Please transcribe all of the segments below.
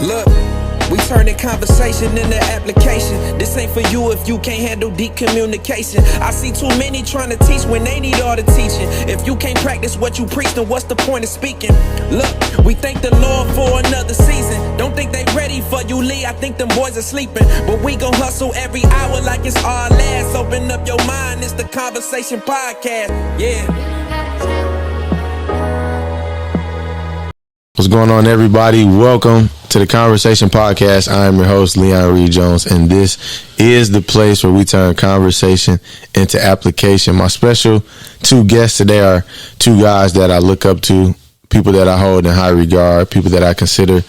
Look, we turning conversation into application. This ain't for you if you can't handle deep communication. I see too many trying to teach when they need all the teaching. If you can't practice what you preach, then what's the point of speaking? Look, we thank the Lord for another season. Don't think they ready for you, Lee. I think them boys are sleeping. But we gon' hustle every hour like it's our last. Open up your mind, it's the converSAYtion podcast. Yeah. What's going on, everybody? Welcome to the converSAYtion podcast. I am your host, Leon Reed Jones, and this is the place where we turn conversation into application. My special two guests today are two guys that I look up to, people that I hold in high regard, people that I consider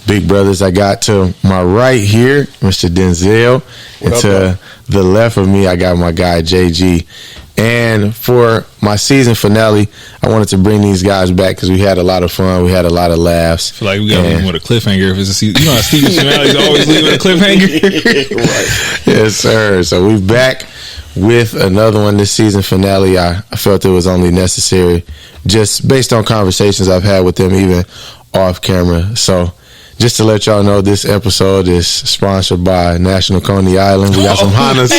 big brothers. I got to my right here, Mr. Denzell, and to the left of me, I got my guy, JG. And for my season finale, I wanted to bring these guys back because we had a lot of fun. We had a lot of laughs. I feel like we got to leave with a cliffhanger if it's a season. You know how Steven finales always leave with a cliffhanger? Right. Yes, sir. So we're back with another one this season finale. I felt it was only necessary just based on conversations I've had with them even off camera. So just to let y'all know, this episode is sponsored by National Coney Island. We got some Hondas.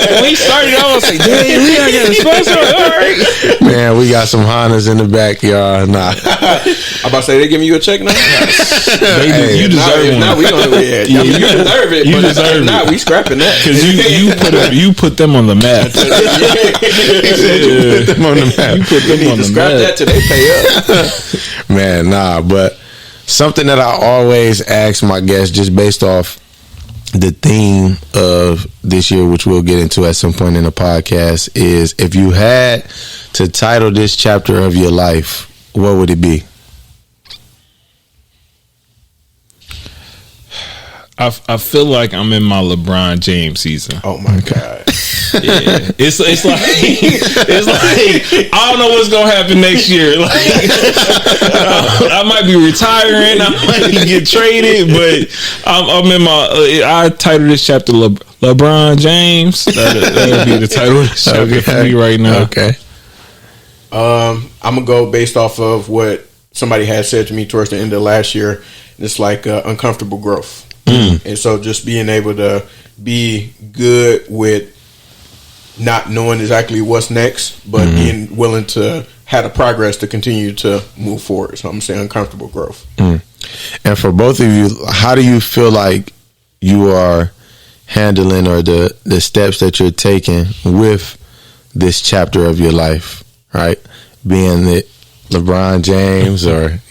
When we started, I was like, "Dang, we got a sponsor." All right, man, we got some Hondas in the backyard. Nah, I'm about to say they giving you a check now. You deserve one. Now we don't. You deserve it. You deserve it. Now we scrapping that because you put them on the map. You put them on the map. You put them on the scrap map. that till they pay up. Man, nah, but something that I always ask my guests, just based off the theme of this year, which we'll get into at some point in the podcast, is if you had to title this chapter of your life, what would it be? I feel like I'm in my LeBron James season. Oh my God. Yeah, it's like I don't know what's gonna happen next year. Like I might be retiring, I might get traded, but I'm in my. I title this chapter LeBron James. That'll be the title of this chapter for me right now. Okay. I'm gonna go based off of what somebody had said to me towards the end of last year. It's like uncomfortable growth, and so just being able to be good with not knowing exactly what's next, but being willing to have the progress to continue to move forward. So I'm saying uncomfortable growth. And for both of you, how do you feel like you are handling or the steps that you're taking with this chapter of your life, right? Being it LeBron James or,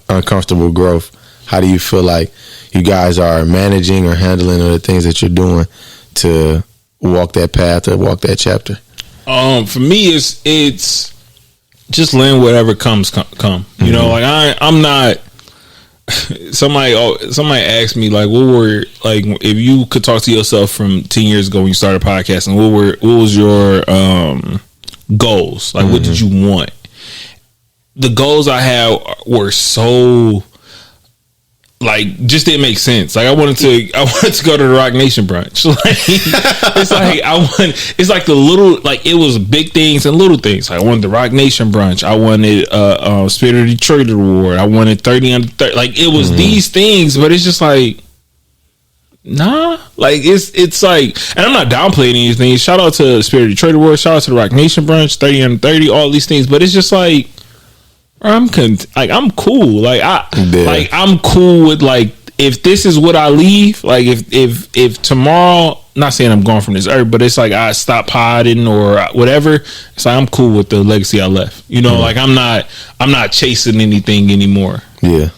uncomfortable growth. How do you feel like you guys are managing or handling the things that you're doing to walk that path or walk that chapter? For me, it's just letting whatever come. You know, like I'm not. Somebody asked me like, what were like if you could talk to yourself from 10 years ago when you started podcasting? What was your goals? Like, what did you want? The goals I had were so. Like, just didn't make sense. Like, I wanted to go to the Rock Nation brunch. Like, it's like the little, like, it was big things and little things. Like, I wanted the Rock Nation brunch. I wanted Spirit of Detroit award. I wanted 30 under 30. Like, it was these things, but it's just like, nah. Like, it's like, and I'm not downplaying anything. Shout out to Spirit of Detroit award. Shout out to the Rock Nation brunch, 30 under 30, all these things. But it's just like, I'm cool. Like I'm cool with like if this is what I leave. Like if tomorrow, not saying I'm going from this earth, but it's like I stop hiding or whatever. It's like I'm cool with the legacy I left. Like I'm not chasing anything anymore. Yeah.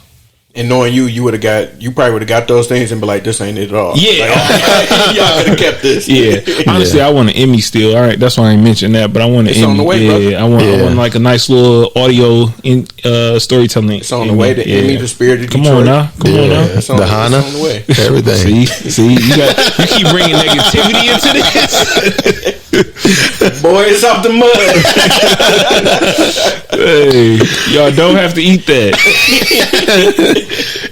And knowing you probably would have got those things and be like, this ain't it at all. Yeah. Like, y'all could have kept this. Yeah. Honestly, I want an Emmy still. All right. That's why I ain't mentioned that, but I want an Emmy. On the way, brother. I want like a nice little audio storytelling. It's on the way. The Emmy, the Spirit of Detroit. Come on now. The Hana. It's on the way. Everything. See, you keep bringing negativity into this. Boy, it's off the mud. Hey, y'all don't have to eat that.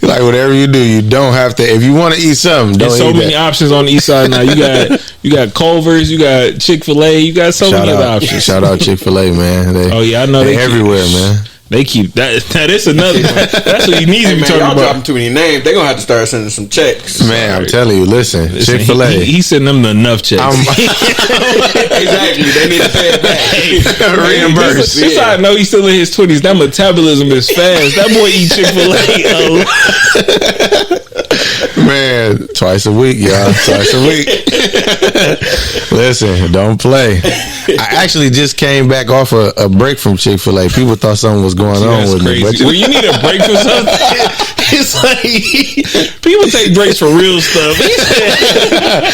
Like whatever you do, you don't have to. If you want to eat something, don't There's so eat many that. options on the east side now. You got Culver's, you got Chick-fil-A, you got so many other options. Shout out Chick-fil-A, man. Oh yeah, I know they everywhere, man. They keep that. That's another. That's what you need to be talking y'all about. dropping too many names. They're gonna have to start sending some checks. Man, I'm telling you, listen, Chick-fil-A. He sending them enough checks. Exactly. They need to pay it back. Reimbursed. This how I know he's still in his 20s. That metabolism is fast. That boy eat Chick-fil-A. Man, twice a week, y'all. Twice a week. Listen, don't play. I actually just came back off a break from Chick-fil-A. People thought something was going on with me. But Well, you need a break from something. It's like people take breaks for real stuff. I'm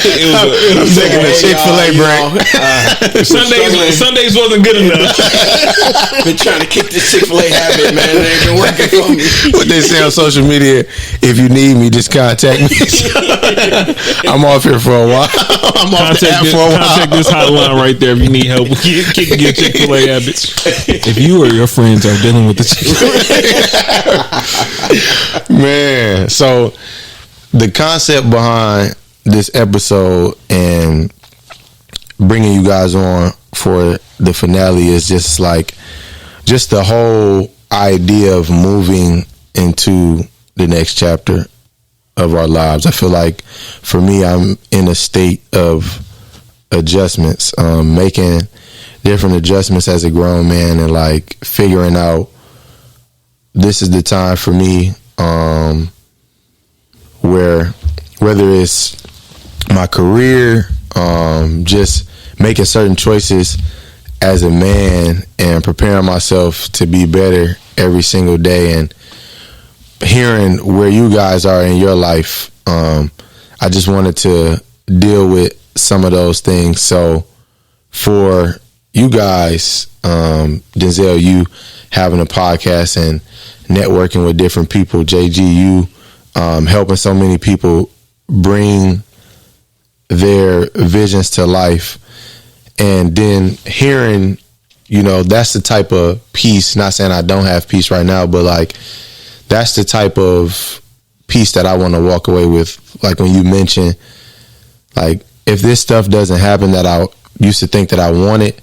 taking a Chick-fil-A break. Sundays wasn't good enough. Been trying to kick this Chick-fil-A habit, man. It ain't been working for me. What they say on social media, if you need me, just contact me. I'm off here for a while. I'm off the app for a while. Contact this hotline right there if you need help with kicking your Chick-fil-A habits. If you or your friends are dealing with the Chick-fil-A. Man, so the concept behind this episode and bringing you guys on for the finale is just the whole idea of moving into the next chapter of our lives. I feel like for me, I'm in a state of adjustments, making different adjustments as a grown man and like figuring out this is the time for me, where whether it's my career, just making certain choices as a man and preparing myself to be better every single day, and hearing where you guys are in your life. I just wanted to deal with some of those things. So for you guys, Denzell, you having a podcast and networking with different people, JG, you helping so many people bring their visions to life, and then hearing, that's the type of peace, not saying I don't have peace right now, but like that's the type of peace that I want to walk away with. Like when you mention, like, if this stuff doesn't happen that I used to think that I wanted,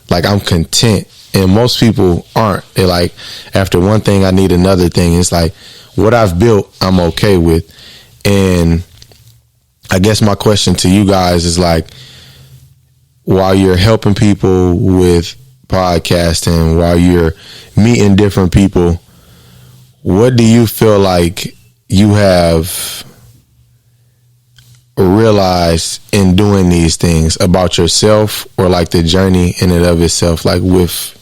like, I'm content. And most people aren't. They're like, after one thing, I need another thing. It's like, what I've built, I'm okay with. And I guess my question to you guys is like, while you're helping people with podcasting, while you're meeting different people, what do you feel like you have realized in doing these things about yourself, or like the journey in and of itself, like with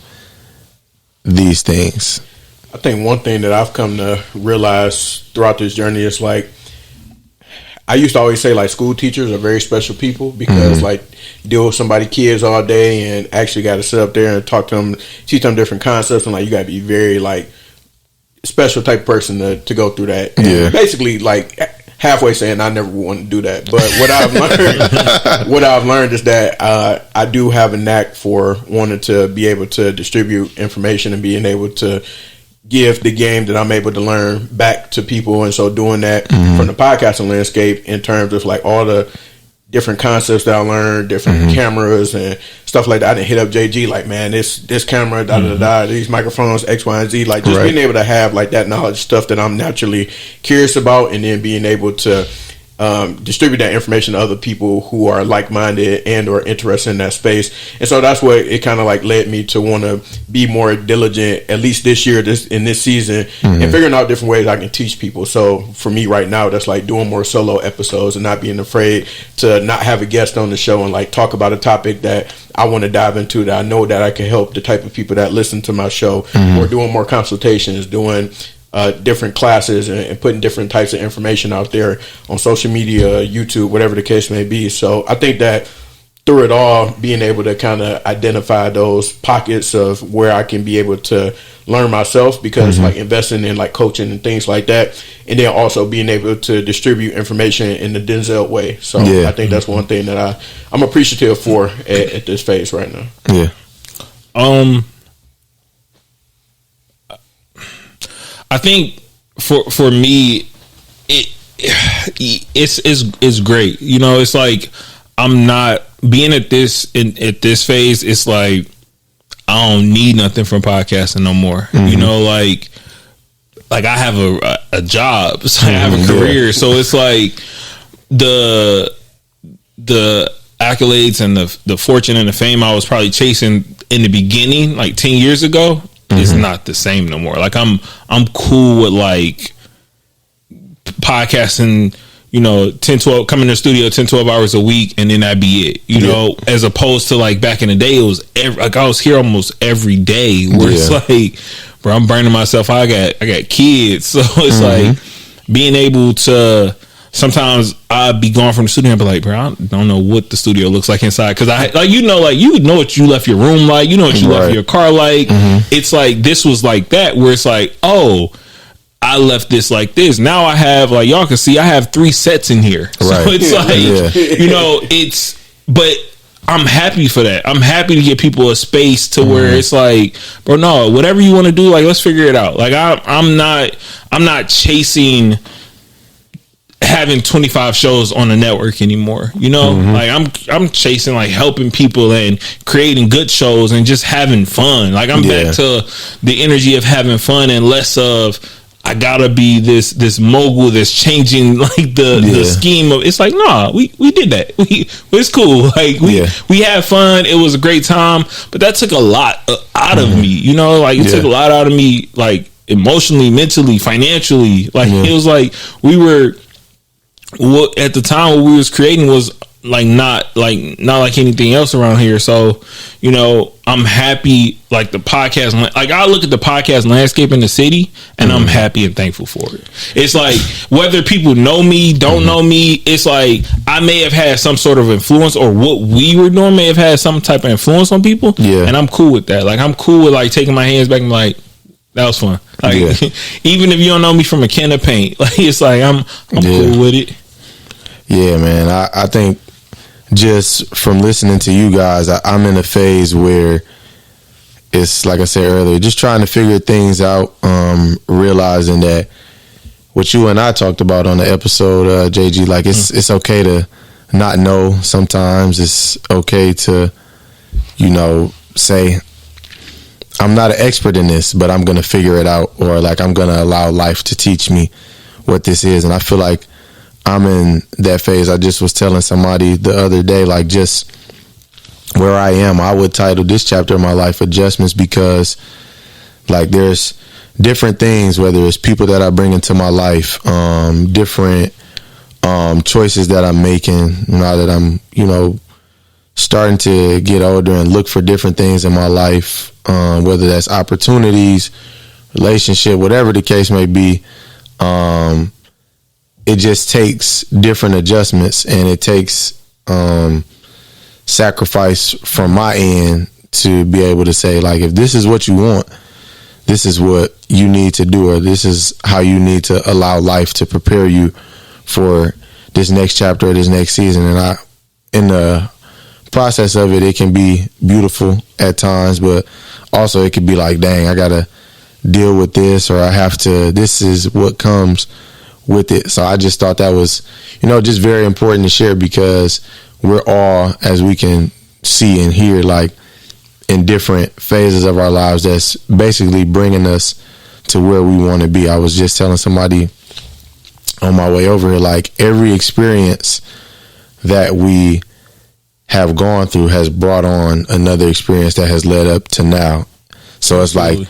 these things? I think one thing that I've come to realize throughout this journey is like, I used to always say like school teachers are very special people because like deal with somebody kids all day and actually got to sit up there and talk to them, teach them different concepts, and like you got to be very like special type person to go through that. And basically like halfway saying I never want to do that, but what I've learned is that I do have a knack for wanting to be able to distribute information and being able to give the game that I'm able to learn back to people. And so doing that from the podcasting landscape in terms of like all the different concepts that I learned, different cameras and stuff like that. I didn't hit up JG like, man, this camera, these microphones, X, Y, and Z. Like just being able to have like that knowledge stuff that I'm naturally curious about, and then being able to distribute that information to other people who are like-minded and or interested in that space. And so that's what it kind of like led me to want to be more diligent, at least this year, in this season, and figuring out different ways I can teach people. So for me right now, that's like doing more solo episodes and not being afraid to not have a guest on the show and like talk about a topic that I want to dive into, that I know that I can help the type of people that listen to my show, or doing more consultations, doing different classes and putting different types of information out there on social media, YouTube, whatever the case may be. So I think that through it all, being able to kind of identify those pockets of where I can be able to learn myself, because like investing in like coaching and things like that, and then also being able to distribute information in the Denzell way. So I think that's one thing that I'm appreciative for at this phase right now. I think for me, it's great. You know, it's like I'm not being at this phase. It's like I don't need nothing from podcasting no more. You know, like I have a job, so I have a career. So it's like the accolades and the fortune and the fame I was probably chasing in the beginning, like 10 years ago, is not the same no more. Like I'm cool with like podcasting, you know, 10, 12, come in the studio 10, 12 hours a week, and then that'd be it, you know, as opposed to like back in the day, it was like I was here almost every day, where it's like, bro, I'm burning myself. I got kids. So it's like being able to, sometimes I'd be gone from the studio and be like, bro, I don't know what the studio looks like inside. Cause you know what you left your room like, you know what you left your car like. It's like, this was like that, where it's like, oh, I left this like this. Now I have, like, y'all can see, I have 3 sets in here. So it's like, you know, but I'm happy for that. I'm happy to give people a space to where it's like, bro, no, whatever you want to do, like, let's figure it out. Like, I'm not chasing having 25 shows on the network anymore, you know. Like I'm chasing like helping people and creating good shows and just having fun. Like I'm back to the energy of having fun and less of, I gotta be this mogul that's changing like the scheme of. It's like, nah, we did that. It's cool. Like we had fun. It was a great time, but that took a lot out of me. You know, like it took a lot out of me, like emotionally, mentally, financially. Like it was like we were. What at the time what we was creating was like not like anything else around here. So, you know, I'm happy, like the podcast, like I look at the podcast landscape in the city and I'm happy and thankful for it. It's like, whether people know me, don't know me, it's like I may have had some sort of influence, or what we were doing may have had some type of influence on people. And I'm cool with that. Like I'm cool with like taking my hands back and like, that was fun. Like even if you don't know me from a can of paint, like it's like I'm cool with it. Yeah, man. I think just from listening to you guys, I'm in a phase where it's, like I said earlier, just trying to figure things out, realizing that what you and I talked about on the episode, JG, like it's okay to not know sometimes. It's okay to, you know, say, I'm not an expert in this, but I'm going to figure it out, or like I'm going to allow life to teach me what this is. And I feel like I'm in that phase. I just was telling somebody the other day, like just where I am, I would title this chapter of my life Adjustments, because like there's different things, whether it's people that I bring into my life, different choices that I'm making now that I'm, you know, starting to get older and look for different things in my life, whether that's opportunities, relationship, whatever the case may be. It just takes different adjustments, and it takes sacrifice from my end to be able to say, like, if this is what you want, this is what you need to do, or this is how you need to allow life to prepare you for this next chapter or this next season. And in the process of it, it can be beautiful at times, but also it could be like, dang, I gotta deal with this, or I have to, this is what comes with it. So I just thought that was, you know, just very important to share, because we're all, as we can see and hear, like in different phases of our lives that's basically bringing us to where we want to be. I was just telling somebody on my way over here, like every experience that we have gone through has brought on another experience that has led up to now. So it's like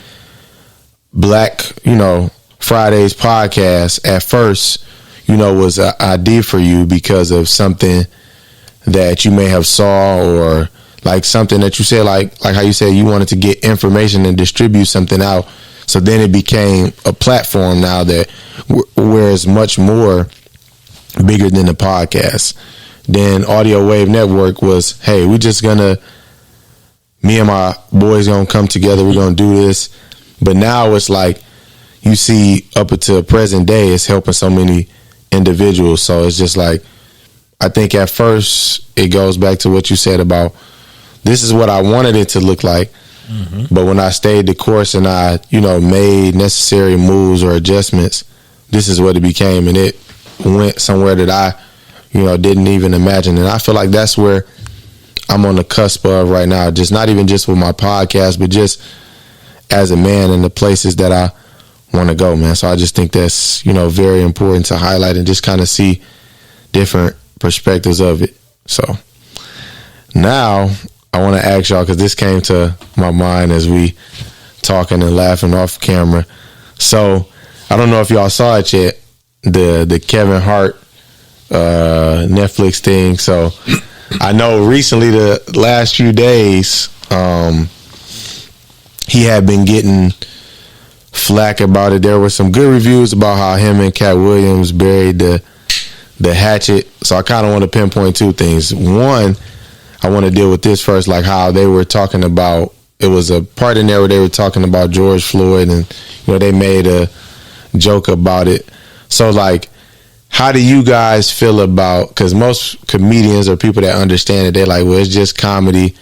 Black, you know, Friday's podcast at first, you know, was an idea for you because of something that you may have saw, or like something that you said, like how you said you wanted to get information and distribute something out. So then it became a platform now that where it's much more bigger than the podcast. Then Audio Wave Network was, hey, we just gonna, me and my boys gonna come together, we're gonna do this. But now it's like, you see up until present day, it's helping so many individuals. So it's just like, I think at first it goes back to what you said about, this is what I wanted it to look like. But when I stayed the course and I, you know, made necessary moves or adjustments, this is what it became. And it went somewhere that I, you know, didn't even imagine. And I feel like that's where I'm on the cusp of right now. Just not even just with my podcast, but just as a man and the places that I want to go, man. So I just think that's, you know, very important to highlight and just kind of see different perspectives of it. So now I want to ask y'all, because this came to my mind as we talking and laughing off camera. So I don't know if y'all saw it yet, the Kevin Hart Netflix thing. So I know recently, the last few days, he had been getting flack about it. There were some good reviews about how him and Cat Williams buried the hatchet. So I kind of want to pinpoint two things. One, I want to deal with this first, like how they were talking about, it was a part in there where they were talking about George Floyd, and, you know, they made a joke about it. So, like, how do you guys feel about, because most comedians or people that understand it, they're like, well, it's just comedy.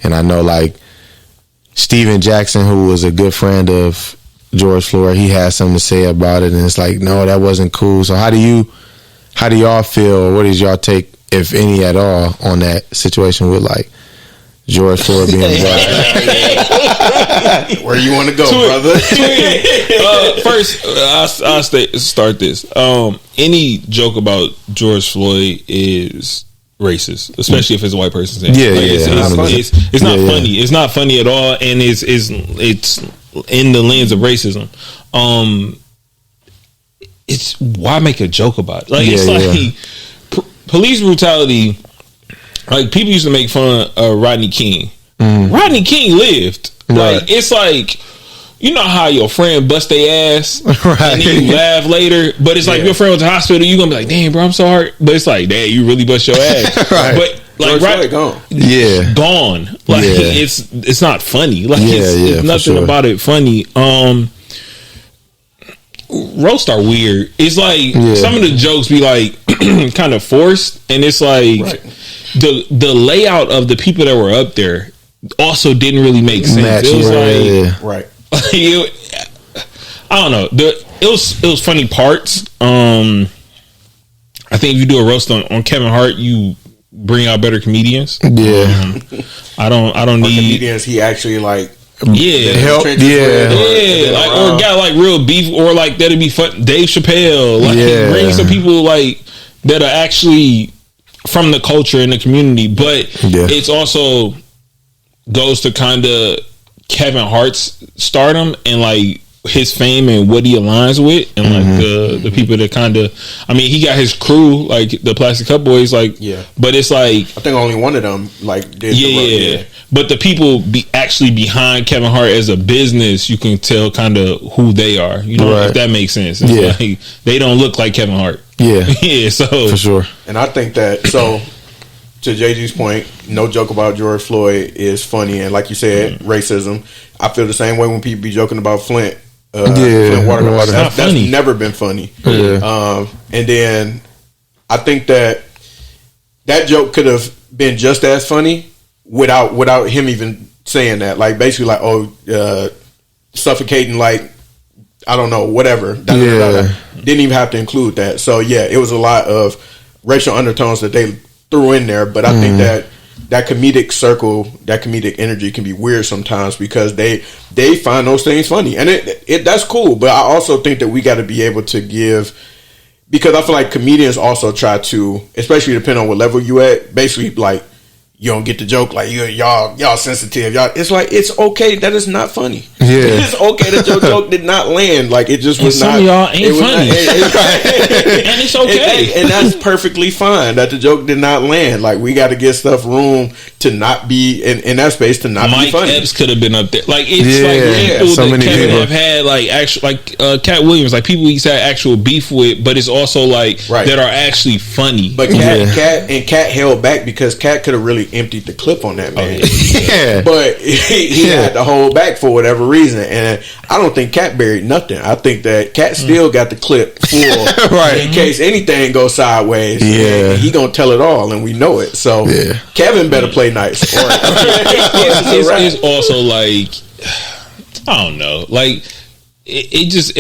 And I know, like, Steven Jackson, who was a good friend of George Floyd, he had something to say about it, and it's like, no, that wasn't cool. So how do y'all feel? What is y'all take, if any at all, on that situation with, like, George Floyd being black? Where you want to go, brother? First, I'll start this. Any joke about George Floyd is racist, especially if it's a white person's name. It's not funny. It's not funny at all, and it's in the lens of racism. It's why make a joke about it? Like, it's like police brutality. Like, people used to make fun of Rodney King. Rodney King lived. Like, it's like, you know how your friend bust their ass and then you laugh later, but it's like your friend was in the hospital, you gonna be like, damn, bro, I'm sorry. But it's like, damn, you really bust your ass. But like, gone. Gone. Like, it's not funny. Like, it's nothing about it funny. Roasts are weird. It's like some of the jokes be like kind of forced, and it's like the layout of the people that were up there also didn't really make sense. It was I don't know. It was funny parts. I think if you do a roast on Kevin Hart, you bring out better comedians. I don't need comedians. He actually like help. Like, or got like real beef, or like that'd be fun. Dave Chappelle, like bring some people like that are actually from the culture and the community, but it's also goes to kind of Kevin Hart's stardom and like his fame and what he aligns with, and like the people that kind of, I mean, he got his crew, like the Plastic Cup Boys, like but it's like, I think only one of them like did but the people actually behind Kevin Hart as a business, you can tell kind of who they are, you know, if that makes sense. It's like, they don't look like Kevin Hart. So for sure. And I think that, so to JG's point, no joke about George Floyd is funny, and like you said, racism. I feel the same way when people be joking about Flint. Flint water. That's never been funny. And then I think that joke could have been just as funny without him even saying that. Like, basically, like, suffocating, like, I don't know, whatever. Didn't even have to include that. So it was a lot of racial undertones that they threw in there, but I think that comedic circle, that comedic energy can be weird sometimes, because they find those things funny, and it that's cool. But I also think that we got to be able to give, because I feel like comedians also try to, especially depending on what level you at, basically like, you don't get the joke, like y'all sensitive, it's like, it's okay that it's not funny. It's okay that your joke did not land. Like, it just was not. Some of y'all ain't funny, and it's okay, and that's perfectly fine that the joke did not land. Like, we got to give stuff room to not be in that space, to not be funny. Mike Epps could have been up there. Like, it's like people so that Kevin have had like actual, like Cat Williams, like people he's had actual beef with, but it's also like that are actually funny. But Cat held back because Cat could have really emptied the clip on that man. But he had to hold back for whatever reason, and I don't think Cat buried nothing. I think that Cat still got the clip full in case anything goes sideways. He gonna tell it all, and we know it. So Kevin better play nice. It's also like, I don't know, like it just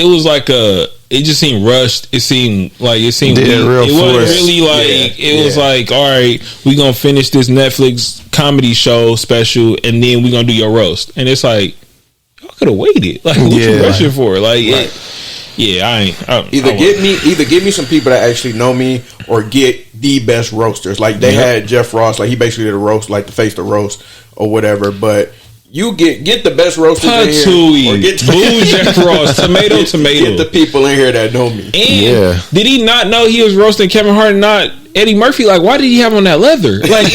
seemed rushed. It seemed real. It wasn't really like it was like, all right, we gonna finish this Netflix comedy show special, and then we gonna do your roast. And it's like, y'all could have waited. Like, what you rushing for? Like, Either give me some people that actually know me, or get the best roasters. Like they had Jeff Ross, like he basically did a roast, like the face the roast or whatever. But you get the best roasters in here, or get Jeff Ross, tomato. Get the people in here that know me. And did he not know he was roasting Kevin Hart and not Eddie Murphy? Like, why did he have on that leather? Like,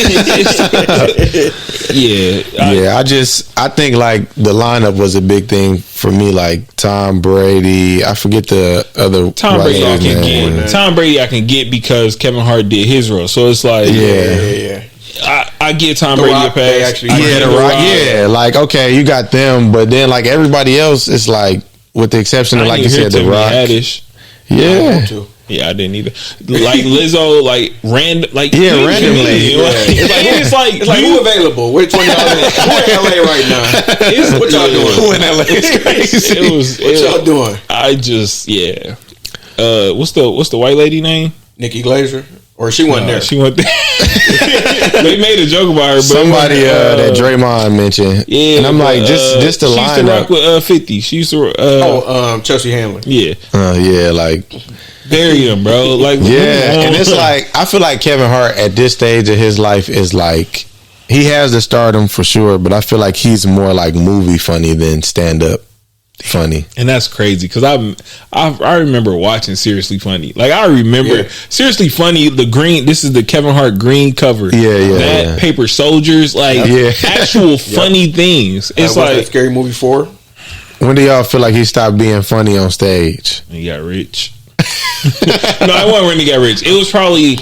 I think like the lineup was a big thing for me. Like Tom Brady, I forget the other. Tom Brady I can get. Tom Brady I can get because Kevin Hart did his roast. So it's like, I give Tom Brady a pass. The Rock. Like okay, you got them, but then like everybody else, it's like with the exception of like you said, The Rock. Yeah, I didn't either. Like Lizzo, like randomly. It's like who available? Which one y'all in? Who in LA right now? What y'all doing? Who in LA? It's crazy. What y'all doing? I just what's the white lady name? Nikki Glaser. Or she wasn't there. She wasn't there. They made a joke about her. But somebody that Draymond mentioned. Yeah, and I'm like, just the lineup. She used to rock with 50. She used to. Chelsea Handler. Yeah. Like bury him, bro. Like and it's like I feel like Kevin Hart at this stage of his life is like he has the stardom for sure, but I feel like he's more like movie funny than stand up funny. And that's crazy because I remember watching Seriously Funny. Like I remember Seriously Funny, the green. This is the Kevin Hart green cover. That Paper Soldiers, like actual funny things. It's like that Scary Movie 4. When do y'all feel like he stopped being funny on stage? He got rich. No, it wasn't when he got rich. It was probably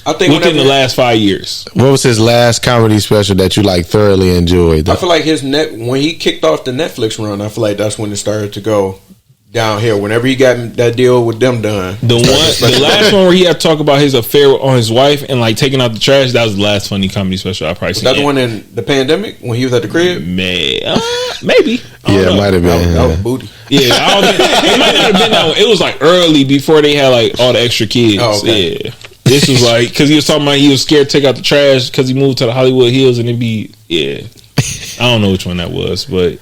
within the last 5 years. What was his last comedy special that you like thoroughly enjoyed though? I feel like when he kicked off the Netflix run, I feel like that's when it started to go downhill. Whenever he got that deal with them done, the last one where he had to talk about his affair on his wife and like taking out the trash, that was the last funny comedy special I probably seen. Was that the one in the pandemic when he was at the crib? Maybe. It might have been. That was booty. Yeah, it might not have been that one. It was like early before they had like all the extra kids. Oh, okay. Yeah. This was like because he was talking about he was scared to take out the trash because he moved to the Hollywood Hills and it'd be I don't know which one that was, but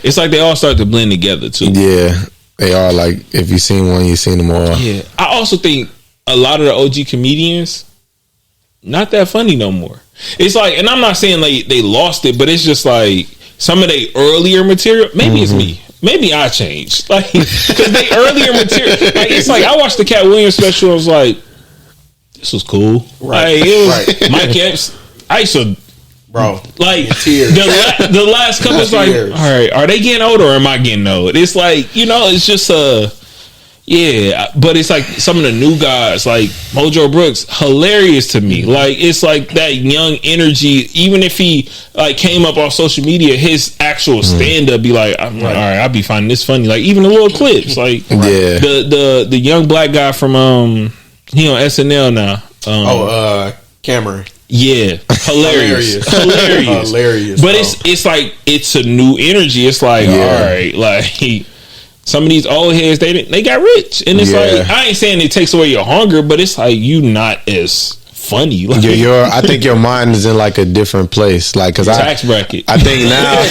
it's like they all start to blend together too. Yeah, they are like if you seen one, you seen them all. Yeah, I also think a lot of the OG comedians not that funny no more. It's like, and I'm not saying like they lost it, but it's just like some of their earlier material. Maybe it's me. Maybe I changed. Like because they earlier material. Like it's like I watched the Cat Williams special. I was like, this was cool. Right. Like, it was Mike Epps. I used to, bro, like tears. the last couple is like, all right, are they getting old or am I getting old? It's like, it's just but it's like some of the new guys like Mojo Brooks, hilarious to me. Like it's like that young energy. Even if he like came up off social media, his actual stand up be like, all right, I'll be finding this funny. Like even the little clips, like the young black guy from he on SNL now. Cameron. Yeah, hilarious. But bro. it's like it's a new energy. It's like all right, like some of these old heads they got rich, and it's like I ain't saying it takes away your hunger, but it's like you not as funny. Like, I think your mind is in like a different place. Like because tax bracket. I think now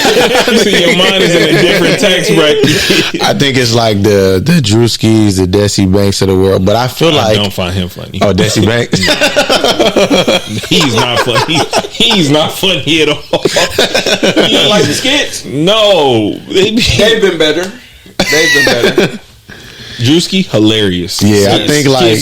your mind is in a different tax bracket. I think it's like the Drewskis, the Desi Banks of the world. But I feel like don't find him funny. Oh, Desi Banks. He's not funny. He's not funny at all. You don't like the skits? No, they've been better. Drewski, hilarious. Yeah, I think like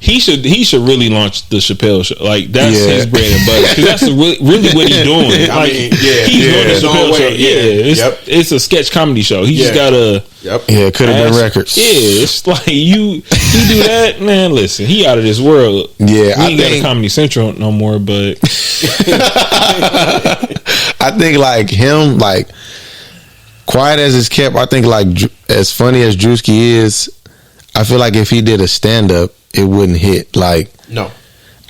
he should really launch the Chappelle show. Like that's his bread and butter because that's really what he's doing. Like he's doing the Chappelle show. It's a sketch comedy show. He just gotta. It could have been records. Yeah, it's like you do that, man. Listen, he out of this world. Yeah, we ain't got a Comedy Central no more, but I think like him, like quiet as it's kept. I think like as funny as Drewski is, I feel like if he did a stand up, it wouldn't hit. Like no,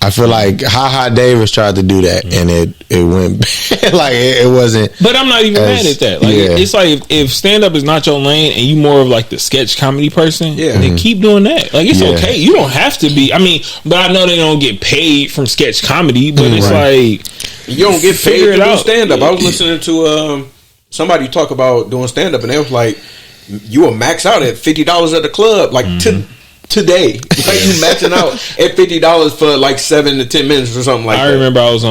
I feel like Ha Davis tried to do that, and it went bad. Like it wasn't. But I'm not even mad at that. Like it's like if stand up is not your lane, and you more of like the sketch comedy person, then keep doing that. Like it's okay. You don't have to be. I mean, but I know they don't get paid from sketch comedy, but it's like you don't get paid to do stand up. I was listening to somebody talk about doing stand up, and they was like, you will max out at $50 at the club, like today. Like you maxing out at $50 for like 7 to 10 minutes or something like that. I remember I was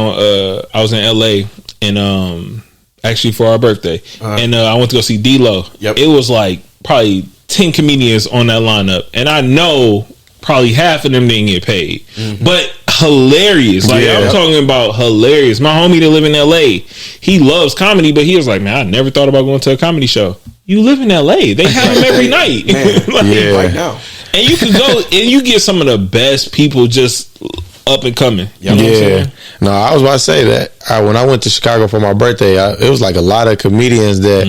in LA and actually for our birthday, and I went to go see D-Lo. It was like probably 10 comedians on that lineup, and I know probably half of them didn't get paid, but hilarious. Like I'm talking about hilarious. My homie that live in LA, he loves comedy, but he was like, man, I never thought about going to a comedy show. You live in LA, they have them every night. Man, right now. And you can go and you get some of the best people just up and coming. You know what I'm saying? No, I was about to say that when I went to Chicago for my birthday, it was like a lot of comedians that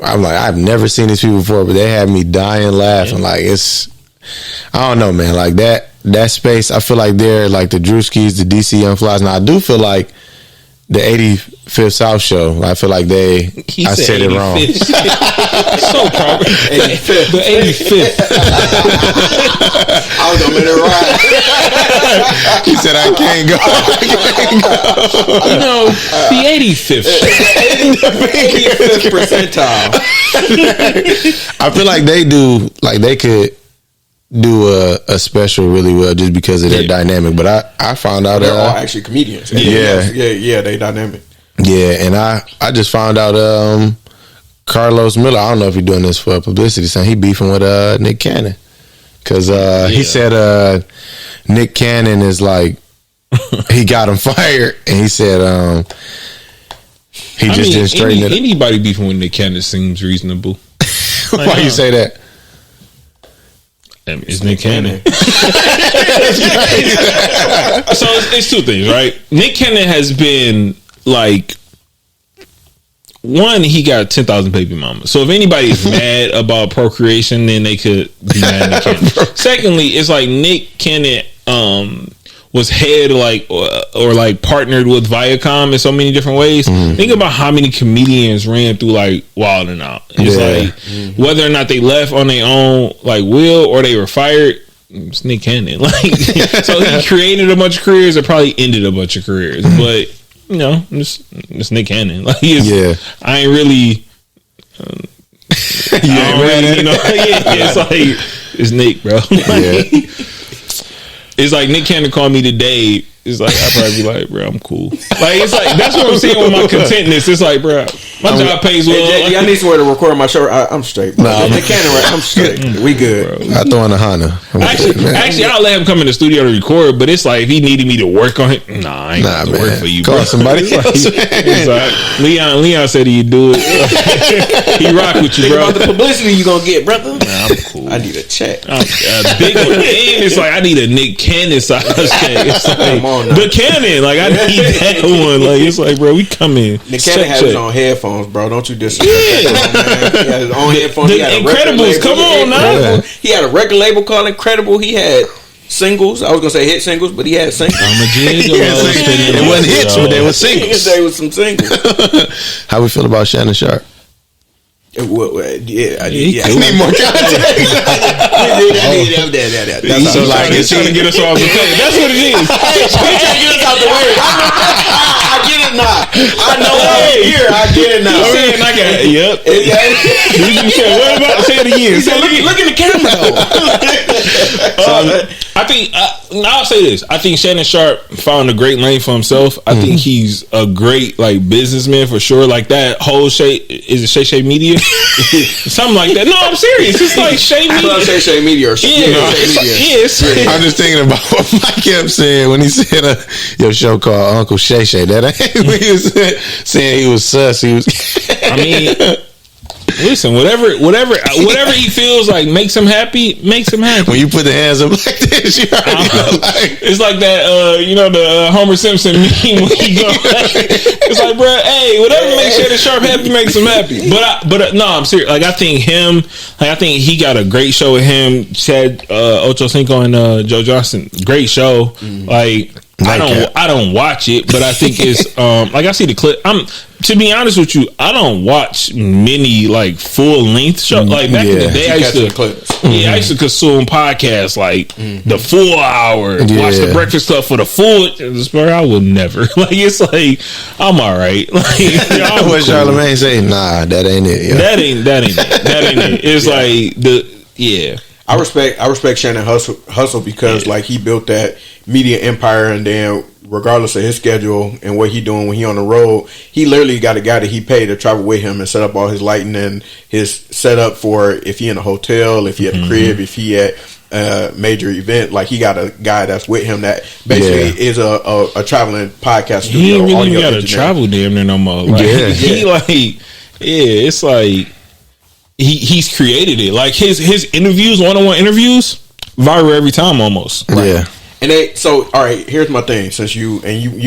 I'm like, I've never seen these people before, but they had me dying laughing. Like it's, I don't know, man. Like that space, I feel like they're like the Drewskis, the DC Young Flies. Now I do feel like the 85th South Show, I feel like I said it wrong. So proud. The 85th. I was gonna let it ride. He said I can't go. You know, the 85th. 85th percentile. I feel like they could do a special really well just because of their dynamic. But I found out they're all actually comedians. Yeah, they dynamic. Yeah, and I just found out Carlos Miller, I don't know if he's doing this for publicity, saying he beefing with Nick Cannon. Because he said Nick Cannon is like, he got him fired, and he said he didn't straighten it. Anybody beefing with Nick Cannon seems reasonable. Why you say that? It's Nick Cannon. So it's two things, right? Nick Cannon has been like, one, he got 10,000 baby mamas. So if anybody is mad about procreation, then they could be mad at Nick Cannon. Secondly, it's like Nick Cannon was head like or like partnered with Viacom in so many different ways. Think about how many comedians ran through like Wild 'N Out. It's like whether or not they left on their own like will or they were fired, it's Nick Cannon. Like so he created a bunch of careers or probably ended a bunch of careers. But you know, it's Nick Cannon. Like I ain't really it's like it's Nick, bro. It's like Nick Cannon called me today. It's like I'd probably be like, bro, I'm cool. Like it's like that's what I'm saying with my contentness. It's like, bro, my job pays well. I need somewhere to record my show. I'm straight. Nick Cannon, right? I'm straight. We good. I throw in a Honda. Actually, I'll let him come in the studio to record. But it's like if he needed me to work on it, I ain't gonna work for you. Call somebody else. Leon said he'd do it. He rock with you, bro. Think about the publicity you gonna get, brother. I'm cool. I need a check. A big one. And it's like I need a Nick Cannon size check. It's like the Cannon. Like I need that one. Like it's like, bro, we come in. Nick Cannon has his own headphones, bro. Don't you disrespect that, man. He had his own headphones. The Incredibles. Come on now. He had a record label called Incredible. He had singles. I was gonna say hit singles, but he had singles. I'm a jiggle. It wasn't hits, but they were singles. They was some singles. How we feel about Shannon Sharp? I need more context. I need that. That's so like he's trying to get us off the plate. That's what it is. He's trying to get us out the way. I get it now. I know I'm here. I get it now. I'm saying I got it. Yep. What about say it again? Look in the camera though. I think I'll say this. I think Shannon Sharp found a great lane for himself. I think he's a great like businessman for sure. Like that whole Shay Media, something like that. No, I'm serious. It's like Shay Media. I love Shay Media. Yes. I'm just thinking about what Mike kept saying when he said your show called Uncle Shay Shay. That ain't when he was saying he was sus. He was. I mean. Listen, whatever he feels like makes him happy, makes him happy. When you put the hands up like this, it's like that, the Homer Simpson meme. When he go, it's like, bro, hey, whatever makes Shannon Sharp happy makes him happy. But no, I'm serious. Like I think he got a great show with him, Chad Ochocinco and Joe Johnson. Great show. Like I don't watch it, but I think it's like I see the clip. To be honest with you, I don't watch many like full length shows. Like back in the day, I used to consume podcasts like the full hour, watch the Breakfast Club for the full. I will never. Like it's like I'm all right. Like what Charlamagne say? Nah, that ain't it. Yeah. That ain't it. It's like I respect Shannon Hustle because like he built that media empire, and then regardless of his schedule and what he doing when he on the road, he literally got a guy that he paid to travel with him and set up all his lighting and his setup for if he in a hotel, if he at the crib, if he at a major event. Like he got a guy that's with him that basically is a traveling podcast studio. He ain't really got to travel damn near no more. Like, it's like he's created it. Like his interviews, 1-on-1 interviews, viral every time almost. Right? Yeah. And all right, here's my thing. Since you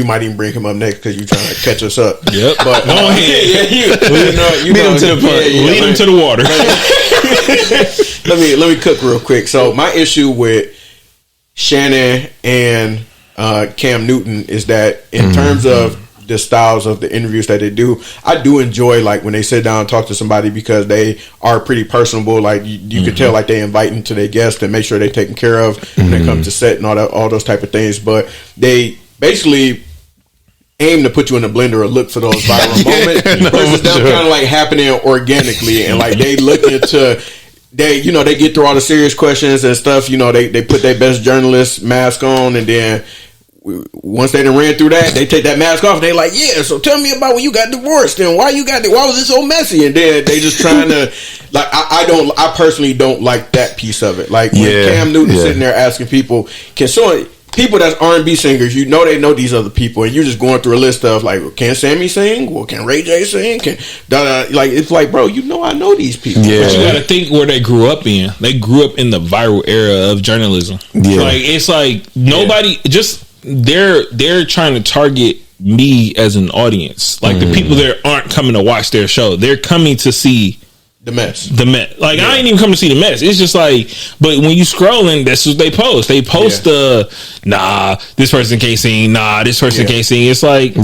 might even bring him up next because you trying to catch us up. Yep. But go ahead. Lead him to the point. Lead him to the water. let me cook real quick. So my issue with Shannon and Cam Newton is that in terms of the styles of the interviews that they do, I do enjoy like when they sit down and talk to somebody because they are pretty personable. Like you can tell like they inviting to their guests and make sure they're taken care of when it comes to set and all those type of things. But they basically aim to put you in the blender or look for those viral moments versus them kind of like happening organically and like they look into. They get through all the serious questions and stuff. They put their best journalist mask on, and then once they done ran through that, they take that mask off and they like, yeah, so tell me about when you got divorced and why was it so messy? And then they just trying to like I personally don't like that piece of it. Like when Cam Newton sitting there asking people, people that's R&B singers, they know these other people, and you're just going through a list of like, well, can Sammy sing? Well, can Ray J sing? Like it's like, bro, I know these people. Yeah. But you got to think where they grew up in. They grew up in the viral era of journalism. Yeah. Like it's like nobody just they're trying to target me as an audience. Like the people that aren't coming to watch their show, they're coming to see the mess. Like I ain't even come to see the mess. It's just like, but when you scrolling, that's what they post. They post this person can't sing. This person can't sing. It's like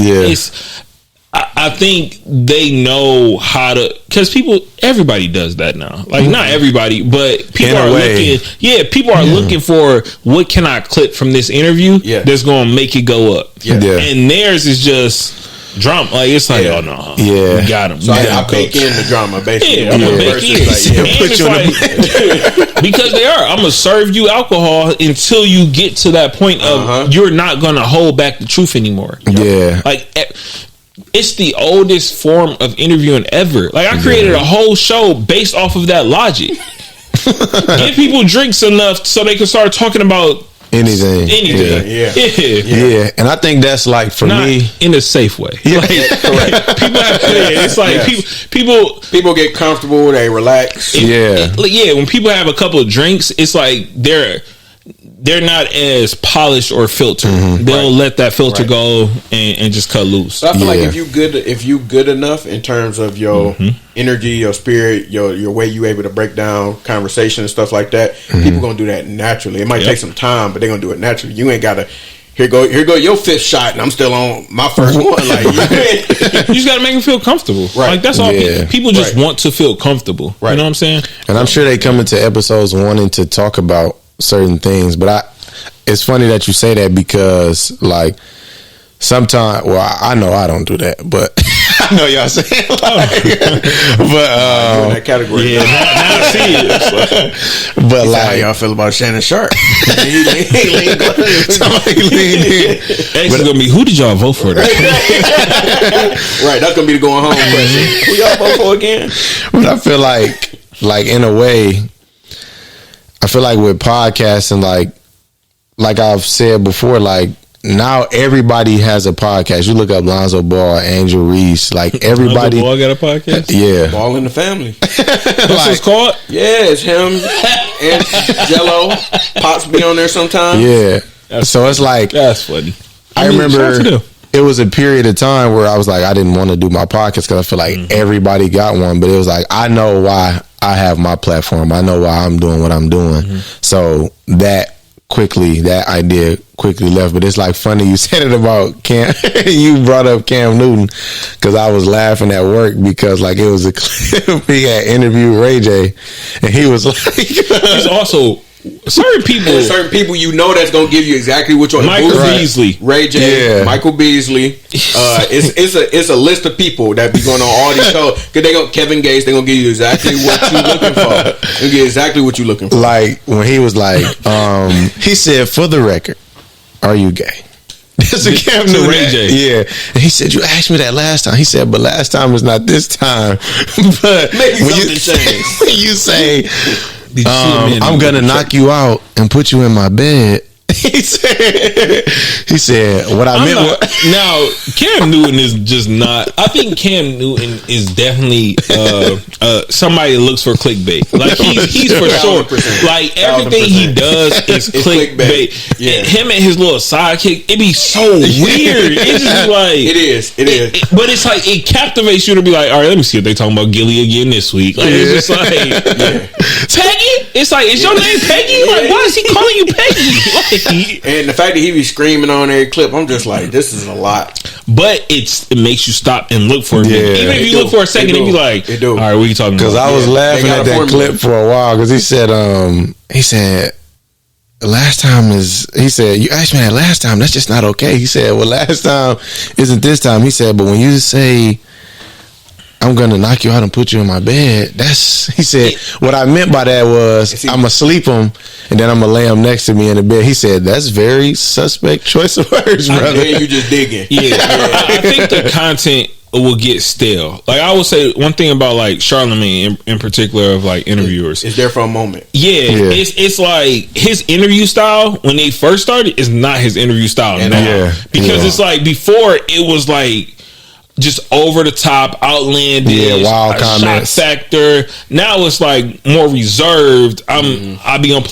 I think they know how to, because everybody does that now. Like not everybody, but people are looking. Yeah, people are looking for what can I clip from this interview that's going to make it go up. Yeah. And theirs is just drama. Like it's like, oh no, we got him. So I bake in the drama basically. Yeah, I'm gonna bake in. Because they are. I'm gonna serve you alcohol until you get to that point of you're not gonna hold back the truth anymore. Yeah, like. It's the oldest form of interviewing ever. Like I created a whole show based off of that logic. Give people drinks enough so they can start talking about anything. Yeah. And I think that's like for me in a safe way. Yeah. Like, people have, it's like people get comfortable, they relax. When people have a couple of drinks, it's like they're not as polished or filtered. They'll let that filter go and just cut loose. So I feel like if you good enough in terms of your energy, your spirit, your way you able to break down conversation and stuff like that, people gonna do that naturally. It might take some time, but they're gonna do it naturally. You ain't gotta here go your fifth shot and I'm still on my first one. Like you just gotta make them feel comfortable. Right. Like that's all people just want to feel comfortable. Right. You know what I'm saying? And I'm sure they come into episodes wanting to talk about certain things, but it's funny that you say that because like sometimes, I know I don't do that, but I know y'all saying but in that category, now I see it. But like, how y'all feel about Shannon Sharp? Somebody leaned in. It's gonna be, who did y'all vote for? Right, that's gonna be the going home question. Who y'all vote for again? But I feel like in a way, I feel like with podcasting, like I've said before, like now everybody has a podcast. You look up Lonzo Ball, Angel Reese, like everybody. Lonzo Ball got a podcast? Yeah. Ball in the Family. That's what it's called? Yeah, it's him and Jello. Pops be on there sometimes. Yeah. So it's like, that's funny. I remember it was a period of time where I was like, I didn't want to do my podcast because I feel like everybody got one, but it was like, I know why I have my platform. I know why I'm doing what I'm doing. So that quickly that idea quickly left. But it's like funny you said it about Cam. You brought up Cam Newton because I was laughing at work because like it was a clip he had interviewed Ray J, and he was like, He's also certain people you know that's gonna give you exactly what you're. Michael Beasley, Ray J, Michael Beasley. It's a list of people that be going on all these shows. Cause they go Kevin Gates. They gonna give you exactly what you looking for. They get exactly what you looking for. Like when he was like, he said, "For the record, are you gay?" That's a Cam Newton. Ray J. Yeah, and he said, "You asked me that last time." He said, "But last time is not this time." But maybe when something you say. I'm gonna knock you out and put you in my bed. He said what I meant was now Cam Newton is just not. I think Cam Newton is definitely somebody that looks for clickbait. Like he's for sure. Like everything he does is clickbait. Yeah. Him and his little sidekick, it be so weird. It's just like it is. But it's like it captivates you to be like, all right, let me see if they talking about Gilly again this week. Like it's just like Peggy. It's like, is your name Peggy? Like why is he calling you Peggy? Like, and the fact that he be screaming on every clip, I'm just like, this is a lot. But it makes you stop and look for it. Yeah, even if you look for a second and be like, all right, what are you talking about? Because I was laughing at that clip for a while because he said, last time is, he said, you asked me that last time, that's just not okay. He said, well, last time isn't this time. He said, but when you say, I'm gonna knock you out and put you in my bed, he said, what I meant by that was I'm gonna sleep him and then I'm gonna lay him next to me in the bed. He said, that's very suspect choice of words, brother. You just digging. Yeah. I think the content will get stale. Like I would say one thing about like Charlamagne in particular of like interviewers. It's there for a moment. Yeah. It's like his interview style when they first started is not his interview style now. Yeah. Because it's like before it was like just over the top, outlandish, wild comments, shock factor. Now it's like more reserved. I be in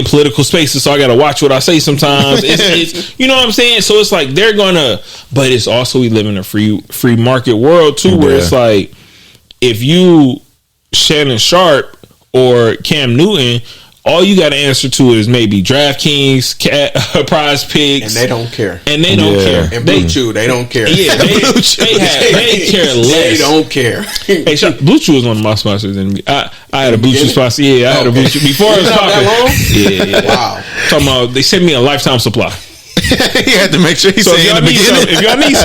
political spaces, so I gotta watch what I say sometimes. It's you know what I'm saying. So it's like they're gonna, but it's also we live in a free market world too, where it's like if you Shannon Sharp or Cam Newton, all you got to answer to is maybe DraftKings, Prize Picks, and they don't care. And they don't care. And Blue Chew, they don't care. Yeah, they care less. They don't care. Hey, Blue Chew was one of my sponsors, and I had a Blue Chew sponsor. Yeah, I had a Blue Chew before it was popping. Yeah. Wow. Talking about they sent me a lifetime supply. You had to make sure he said in the beginning. If y'all need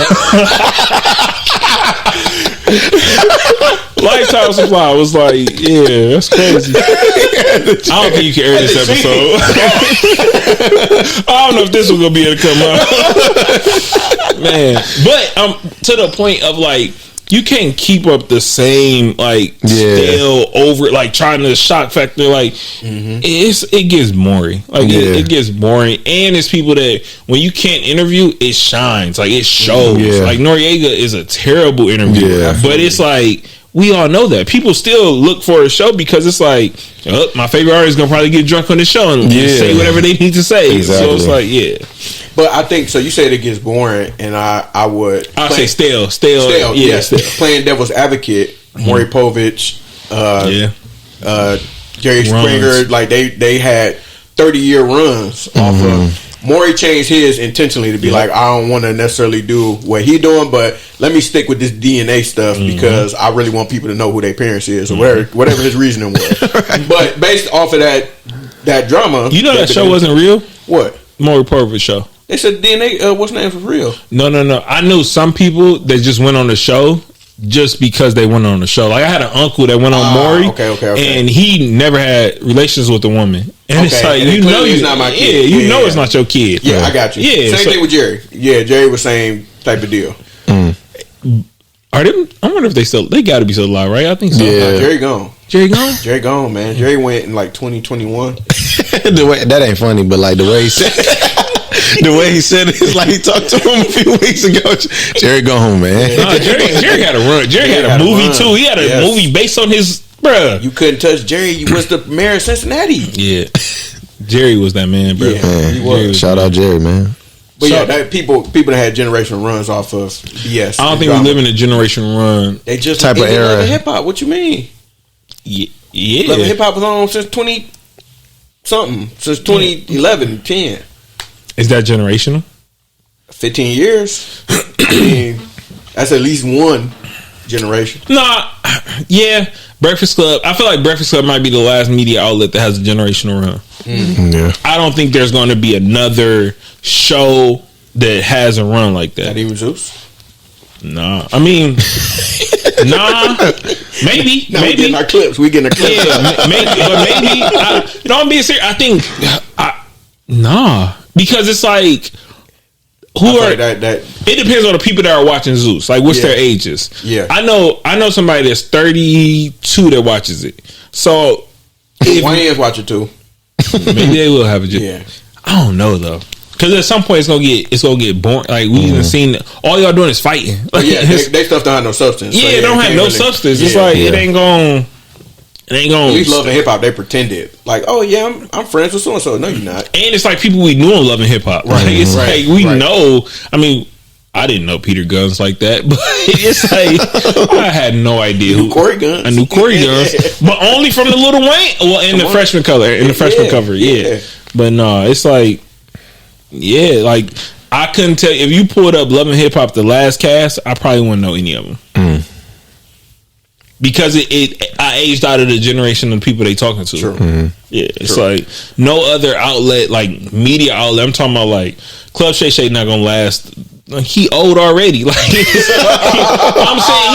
lifetime supply, was like, yeah, that's crazy. I don't think you can air this episode. I don't know if this was gonna be able to come out, man. But to the point of like, you can't keep up the same like stale over like trying to shock factor like it gets boring it gets boring, and it's people that when you can't interview it shines, like it shows. Like Noriega is a terrible interviewer, but it's like we all know that people still look for a show because it's like my favorite artist is gonna probably get drunk on the show and say whatever they need to say. So it's like but I think so. You said it gets boring, and I'd say stale. Yes, playing devil's advocate, Maury Povich, Jerry Springer, like they had 30-year runs off of. Maury changed his intentionally to be like, I don't want to necessarily do what he doing, but let me stick with this DNA stuff because I really want people to know who their parents is or whatever his reasoning was. But based off of that drama, you know that show wasn't real. What? Maury Povich show. They said DNA. What's the name for real? No. I knew some people that just went on the show just because they went on the show. Like I had an uncle that went on Maury, and he never had relations with a woman. And it's like and he's not my kid. Yeah, you know it's not your kid. Yeah, I got you. Yeah, same thing with Jerry. Yeah, Jerry was same type of deal. Are they? I wonder if they got to be still alive, right? I think so. Yeah, Jerry gone. Jerry gone, man. Jerry went in like 2021. That ain't funny, but like the way he said. The way he said it is like he talked to him a few weeks ago. Jerry, go home, man. Jerry had a run. Jerry had a movie too. He had a movie based on his bruh. You couldn't touch Jerry. You was the mayor of Cincinnati. Yeah, Jerry was that man, bro. Yeah, he was. Shout out Jerry, man. But people that had generational runs off of BS. I don't think we live in a generation run. They just type of era. Hip hop. What you mean? Yeah. Love Hip Hop was on since 20. something since 2011, 10. Is that generational? 15 years. I mean, that's at least one generation. Nah, yeah. Breakfast Club. I feel like Breakfast Club might be the last media outlet that has a generational run. Yeah. I don't think there's going to be another show that has a run like that. Not even Zeus. Nah, I mean, maybe. No, we getting our clips. We getting our clips. Yeah, maybe. I'm being serious. I think, because it's like, it depends on the people that are watching Zeus. Like, what's their ages? Yeah, I know somebody that's 32 that watches it. So, YNs watch it too. Maybe they will have a yeah. I don't know though. Because at some point it's gonna get boring. Like we even seen all y'all doing is fighting. Like, they stuff don't have no substance. Yeah, so it don't have no substance. It's like it ain't going. At least Love and Hip Hop, they pretended like, oh yeah, I'm friends with so and so. No, you're not. And it's like people we knew in Love and Hip Hop. Right? It's like we know. I mean, I didn't know Peter Guns like that, but it's like I had no idea who Corey Guns. I knew Corey Guns, but only from the Little Wayne. Well, in the freshman color, in the freshman cover, yeah. But no, it's like. Yeah, like I couldn't tell if you pulled up Love and Hip Hop, the last cast, I probably wouldn't know any of them because I aged out of the generation of people they talking to. True. Yeah, it's like no other outlet, like media outlet. I'm talking about like Club Shay Shay not gonna last. Like, he old already. Like I'm saying,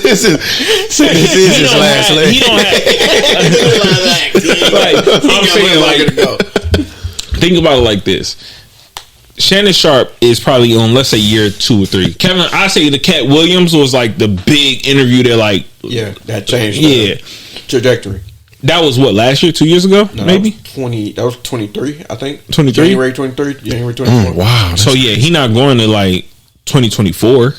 this is his last leg. He don't have. Like I'm saying, like. Think about it like this. Shannon Sharp is probably on, let's say, year 2 or 3. Kevin, I say the Cat Williams was like the big interview that like that changed the trajectory. That was what, last year, 2 years ago, maybe? That was 23, I think. 23? January 23, January 24. Wow. So yeah, he not going to like 2024.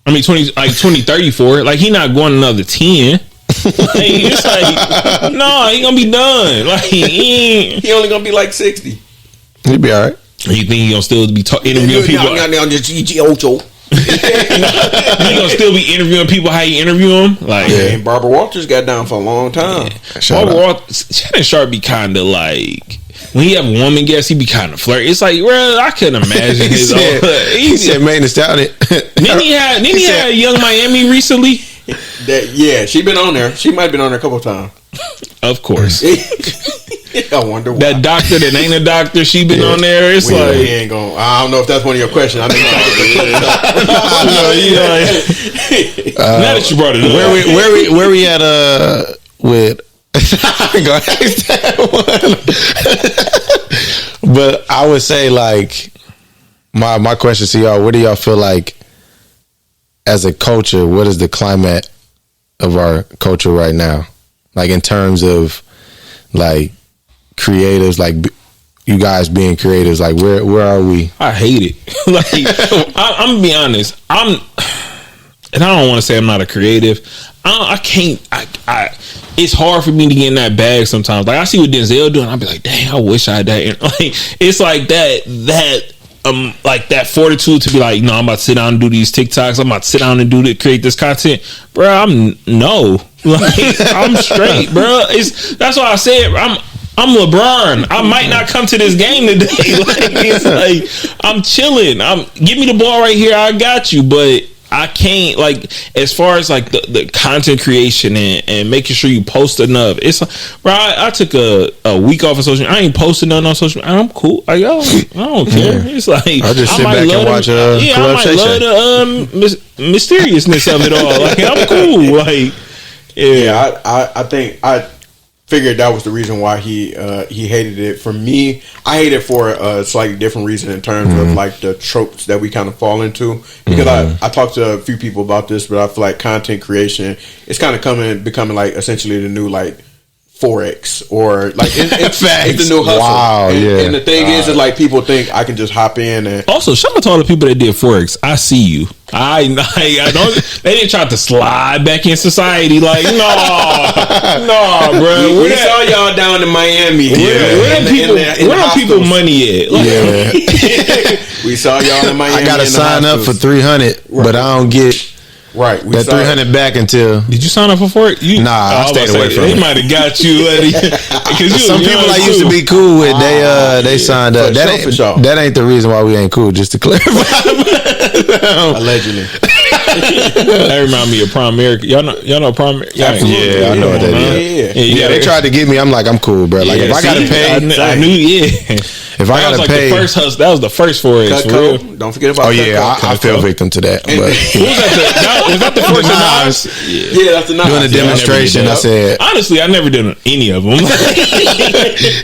I mean 2034. Like he not going another 10. Like, it's like he gonna be done. Like he only gonna be like 60. He'll be all right. You think he gonna still be interviewing people? He gonna still be interviewing people how you interview them? Like, and Barbara Walters got down for a long time. Barbara Walters, Shannon Sharp be kind of like. When he have a woman guest, he be kind of flirty. It's like, well, I couldn't imagine his own. He said, "Man, it's down it." Didn't he have Young Miami recently? She been on there. She might have been on there a couple of times. Of course. I wonder why. That doctor that ain't a doctor, she been on there. It's like we ain't going. I don't know if that's one of your questions. I think now that you brought it up, where we at with. I'm gonna ask that one. But I would say, like, my question to y'all: what do y'all feel like as a culture? What is the climate of our culture right now? Like in terms of like creatives, like you guys being creatives, like where are we? I hate it. Like I'm gonna be honest. And I don't want to say I'm not a creative. I can't. It's hard for me to get in that bag sometimes. Like I see what Denzell doing, I'll be like, dang, I wish I had that. Like it's like that fortitude to be like, no, I'm about to sit down and do these TikToks. I'm about to sit down and create this content, bro. I'm straight, bro. That's why I said I'm LeBron. I might not come to this game today. Like it's like I'm chilling. Give me the ball right here. I got you, but. I can't, like, as far as like the content creation and making sure you post enough. It's bro, I took a week off of social media. I ain't posting nothing on social media. I'm cool. Like, I don't care. It's like I just sit back and watch I might love the mysteriousness of it all. Like I'm cool. Like I think I figured that was the reason why he hated it. For me, I hate it for a slightly different reason in terms of like the tropes that we kind of fall into. Because I talked to a few people about this, but I feel like content creation is kind of becoming like essentially the new like Forex or like it's the new hustle. Wow, and the thing is like people think I can just hop in and also shout out to all the people that did Forex. I see you. I don't. They didn't try to slide back in society. Like no, bro. We saw y'all down in Miami. Where the people money at? Like, we saw y'all in Miami. I gotta sign up for $300, but I don't get. Right. That 300 back until. Did you sign up for it? Nah, I stayed away from it. They might have got you. Some people I used to be cool with, they signed up. That ain't the reason why we ain't cool. Just to clarify. Allegedly. That remind me of Prime America. Y'all know Prime America? Yeah, I know what that is. Yeah, they tried to get me. I'm like, I'm cool, bro. Like, if I gotta pay, I knew. Yeah. If I gotta pay, the first hustle. That was the first forex. For real. Don't forget about. Oh yeah, I fell victim to that. But was that the first Nas? Yeah, that's the Nas. Doing a demonstration, I said. Honestly, I never did any of them.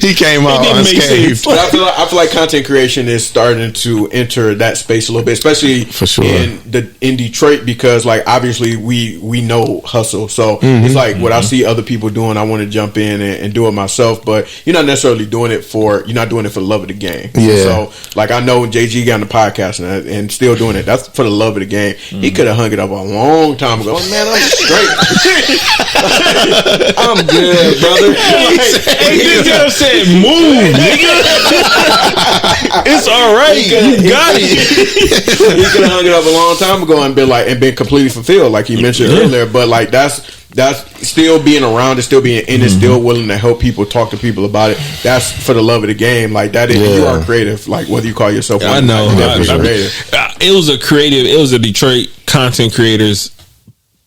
He came out unscathed. But I feel like content creation is starting to enter that space a little bit, especially for sure in Detroit, because like obviously we know hustle, so it's like what I see other people doing, I want to jump in and do it myself. But you're not necessarily doing it for the love of the game. Yeah. So like I know JG got on the podcast and still doing it. That's for the love of the game. He could have hung it up a long time ago. Man, I'm straight. I'm good, brother. This guy said, "Move, nigga. It's all right. You got it." He could have hung it up a long time ago and been completely fulfilled, like he mentioned earlier. But like that's still being around, it's still being in it, still willing to help people, talk to people about it. That's for the love of the game. Like that is, you are creative. Like whether you call yourself one, I know. creative. It was a Detroit content creators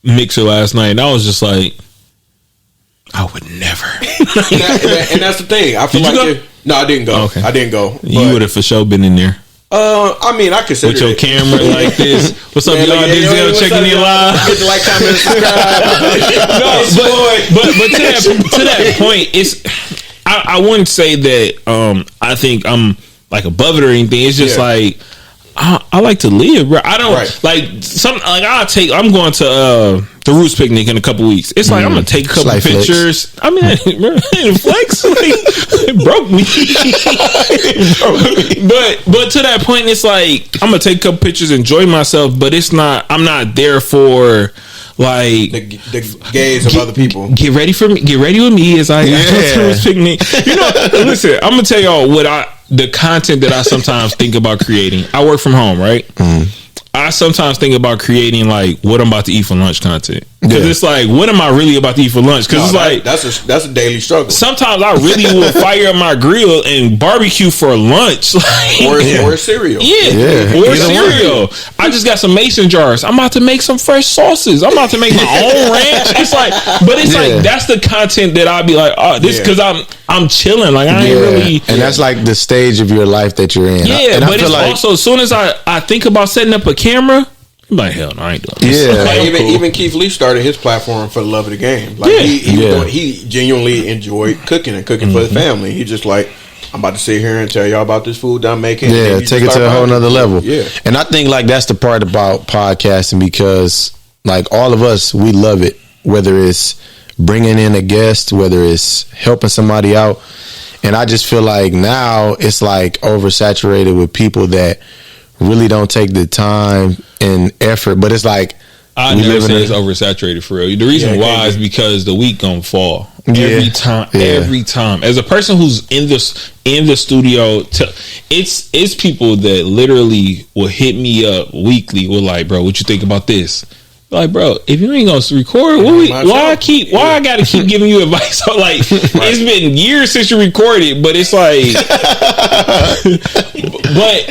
mixer last night, and I was just like, I would never. and that's the thing. I feel no, I didn't go. Okay. I didn't go. You would have for sure been in there. I mean, I consider with your camera like this. What's up, y'all? Denzell checking in live. Hit the like, comment, subscribe. But to that point, it's I wouldn't say that I think I'm like above it or anything. It's just like I like to live, bro. I don't I'm going to the Roots picnic in a couple weeks. It's like I'm gonna take a couple pictures. Flex. I mean, flex it broke me. But to that point, it's like I'm gonna take a couple pictures, enjoy myself. But it's not. I'm not there for like the gaze of other people. Get ready for me. Get ready with me as I go to the Roots picnic. Listen. I'm gonna tell y'all the content that I sometimes think about creating. I work from home, right? I sometimes think about creating like what I'm about to eat for lunch content, because it's like, what am I really about to eat for lunch? Because that's a daily struggle. Sometimes I really will fire up my grill and barbecue for lunch, or cereal. Or cereal. I just got some mason jars. I'm about to make some fresh sauces. I'm about to make my own ranch. It's like, but it's like that's the content that I'll be like, oh, this because I'm chilling. Like I ain't really, and that's like the stage of your life that you're in. Yeah, but it's like, also as soon as I think about setting up a camera, I'm like, hell no, I ain't doing this. Yeah, like, even Keith Lee started his platform for the love of the game. Like he genuinely enjoyed cooking and cooking for the family. He just like, I'm about to sit here and tell y'all about this food that I'm making. Yeah, take it to a whole nother level. Yeah, and I think like that's the part about podcasting, because like all of us, we love it. Whether it's bringing in a guest, whether it's helping somebody out, and I just feel like now it's like oversaturated with people that really don't take the time and effort. But it's like, I never say it's oversaturated for real. The reason why is because the week gonna fall every time. As a person who's in the studio, it's people that literally will hit me up weekly. Will like, bro, what you think about this? Like, bro, if you ain't gonna record, why I gotta keep giving you advice? So, like, it's been years since you recorded, but it's like,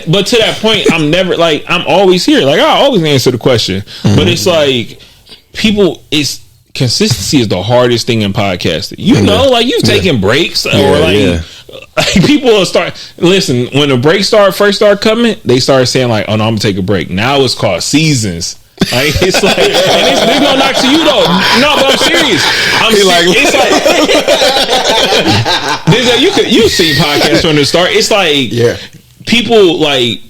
but to that point, I'm never like, I'm always here. Like, I always answer the question, but it's like, consistency is the hardest thing in podcasting. You know, like you've taken breaks or like people will listen, when the breaks first start coming, they start saying like, oh no, I'm gonna take a break. Now it's called seasons. Like, it's like, and it's gonna knock to you though. No, but I'm serious. It's like you see podcasts from the start. It's like people like,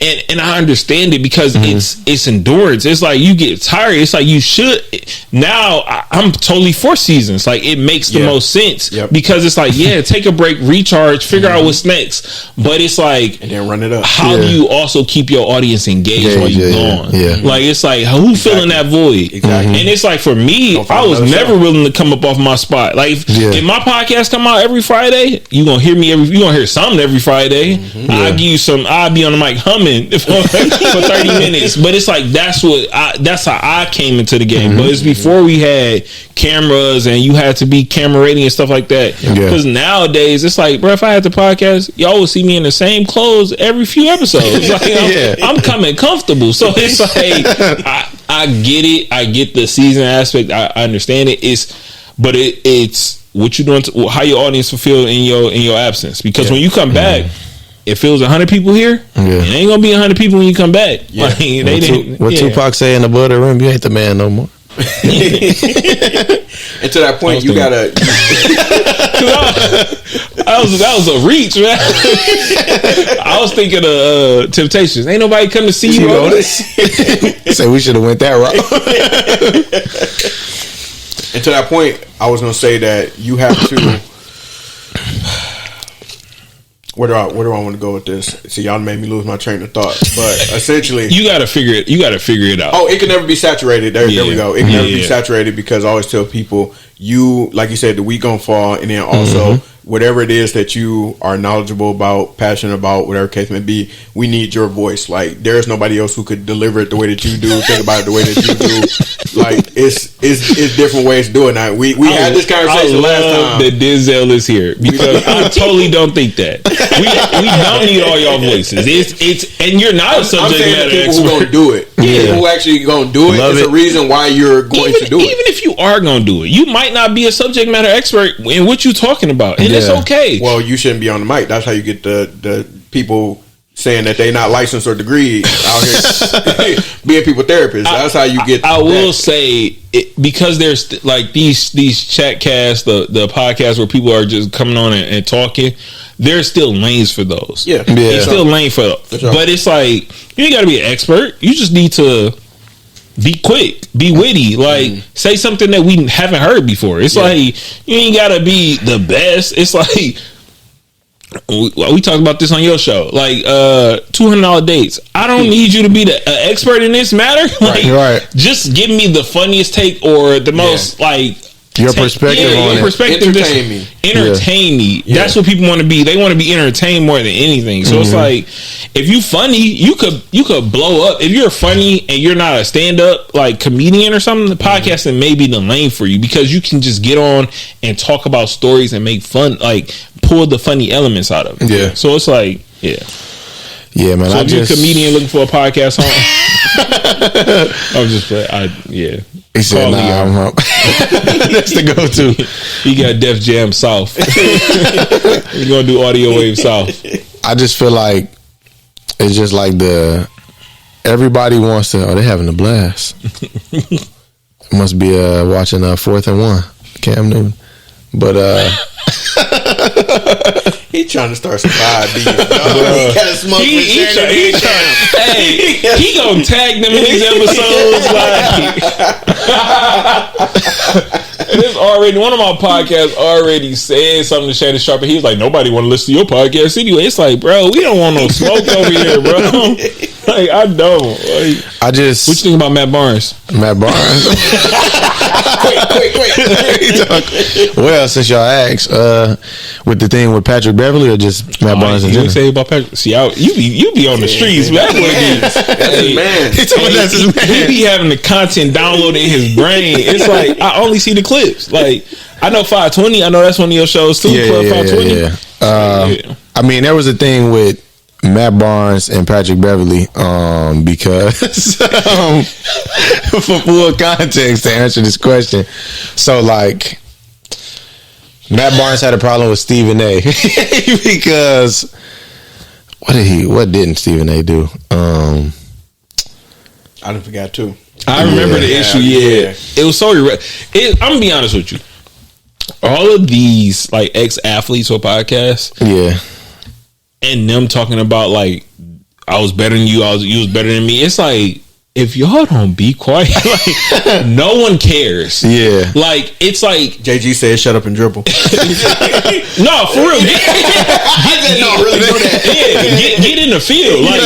and I understand it because it's endurance. It's like you get tired. It's like you should. Now I'm totally for seasons. Like it makes the most sense because it's like, take a break, recharge, figure out what's next. But it's like, and then run it up. How do you also keep your audience engaged while you're gone? Like it's like, who filling that void? Exactly. And it's like for me, I was never willing to come up off my spot. Like if my podcast come out every Friday, you gonna hear me you gonna hear something every Friday. I'll give you some. I'll be on the mic humming. women for 30 minutes. But it's like that's how I came into the game. But it's before we had cameras and you had to be camera ready and stuff like that. Because nowadays it's like, bro, if I had the podcast, y'all would see me in the same clothes every few episodes. Like I'm coming comfortable. So it's like I get it. I get the season aspect. I understand it. It's what you doing, how your audience will feel in your absence. Because when you come back, it feels 100 people here. It ain't gonna be 100 people when you come back. Like, what Tupac say in the Blood Room? You ain't the man no more. And to that point, you gotta. That was a reach, man. I was thinking of Temptations. Ain't nobody come to see you. Say we should have went that route. And to that point, I was gonna say that you have to. Where do I want to go with this? See, y'all made me lose my train of thought. But essentially, you gotta figure it out. Oh, it can never be saturated. There we go. It can never be saturated because I always tell people, like you said, the week gonna fall, and then also whatever it is that you are knowledgeable about, passionate about, whatever case may be, we need your voice. Like, there's nobody else who could deliver it the way that you do, think about it the way that you do. Like, it's different ways to do it. Now, we had this conversation last time. That Denzell is here because I totally don't think that we don't need all y'all voices. It's and you're not a subject matter people expert. Who gonna do it. People who actually gonna do it. It's a reason why you're going to do it. Even if you are gonna do it, you might not be a subject matter expert in what you're talking about, and it's okay. Well, you shouldn't be on the mic. That's how you get the people saying that they're not licensed or degree out here being people therapists. That's how you get. I will say because there's like these chat casts, the podcasts where people are just coming on and talking. There's still lanes for those. There's still lane for those. But it's like you ain't got to be an expert. You just need to be quick, be witty, like say something that we haven't heard before. It's like you ain't gotta be the best. It's like we talked about this on your show, like $200 dates. I don't need you to be the expert in this matter. Like, just give me the funniest take or the most like your perspective on it. Entertain me. That's what people want to be. They want to be entertained more than anything. So it's like, if you funny, you could blow up. If you're funny and you're not a stand up like comedian or something, the podcasting may be the lane for you because you can just get on and talk about stories and make fun, like pull the funny elements out of it. So it's like, yeah, man. So if you're a comedian looking for a podcast home, I'm just playing. He said, "Nah, that's the go-to." He got Def Jam South. We're gonna do Audio Wave South. I just feel like it's just like everybody wants to. Oh, they're having a blast. Must be watching 4th and 1, Cam Newton, but he trying to start some vibe beats. He got smoke. He gonna tag them in these episodes. This already one of my podcasts already said something to Shannon Sharp, and he was like, "Nobody want to listen to your podcast anyway." It's like, bro, we don't want no smoke over here, bro. Like, I don't. Like, what you think about Matt Barnes? Matt Barnes. Quick. Well, since y'all asked, with the thing with Patrick Beverly or just Matt Barnes in general? Say about Patrick. See, you be on the streets, man. That's his man. That's his man. He be having the content downloaded in his brain. It's like I only see the clips. Like I know 520. I know that's one of your shows too. Club 520. I mean, there was a thing with Matt Barnes and Patrick Beverly, because for full context to answer this question, so like Matt Barnes had a problem with Stephen A. because what didn't Stephen A do? I done forgot too. I remember the issue. It was so I'm gonna be honest with you. All of these like ex-athletes or podcasts, and them talking about like I was better than you, you was better than me. It's like, if y'all don't be quiet, like no one cares. Like it's like JG said, "Shut up and dribble." No, for real. Get in the field. Like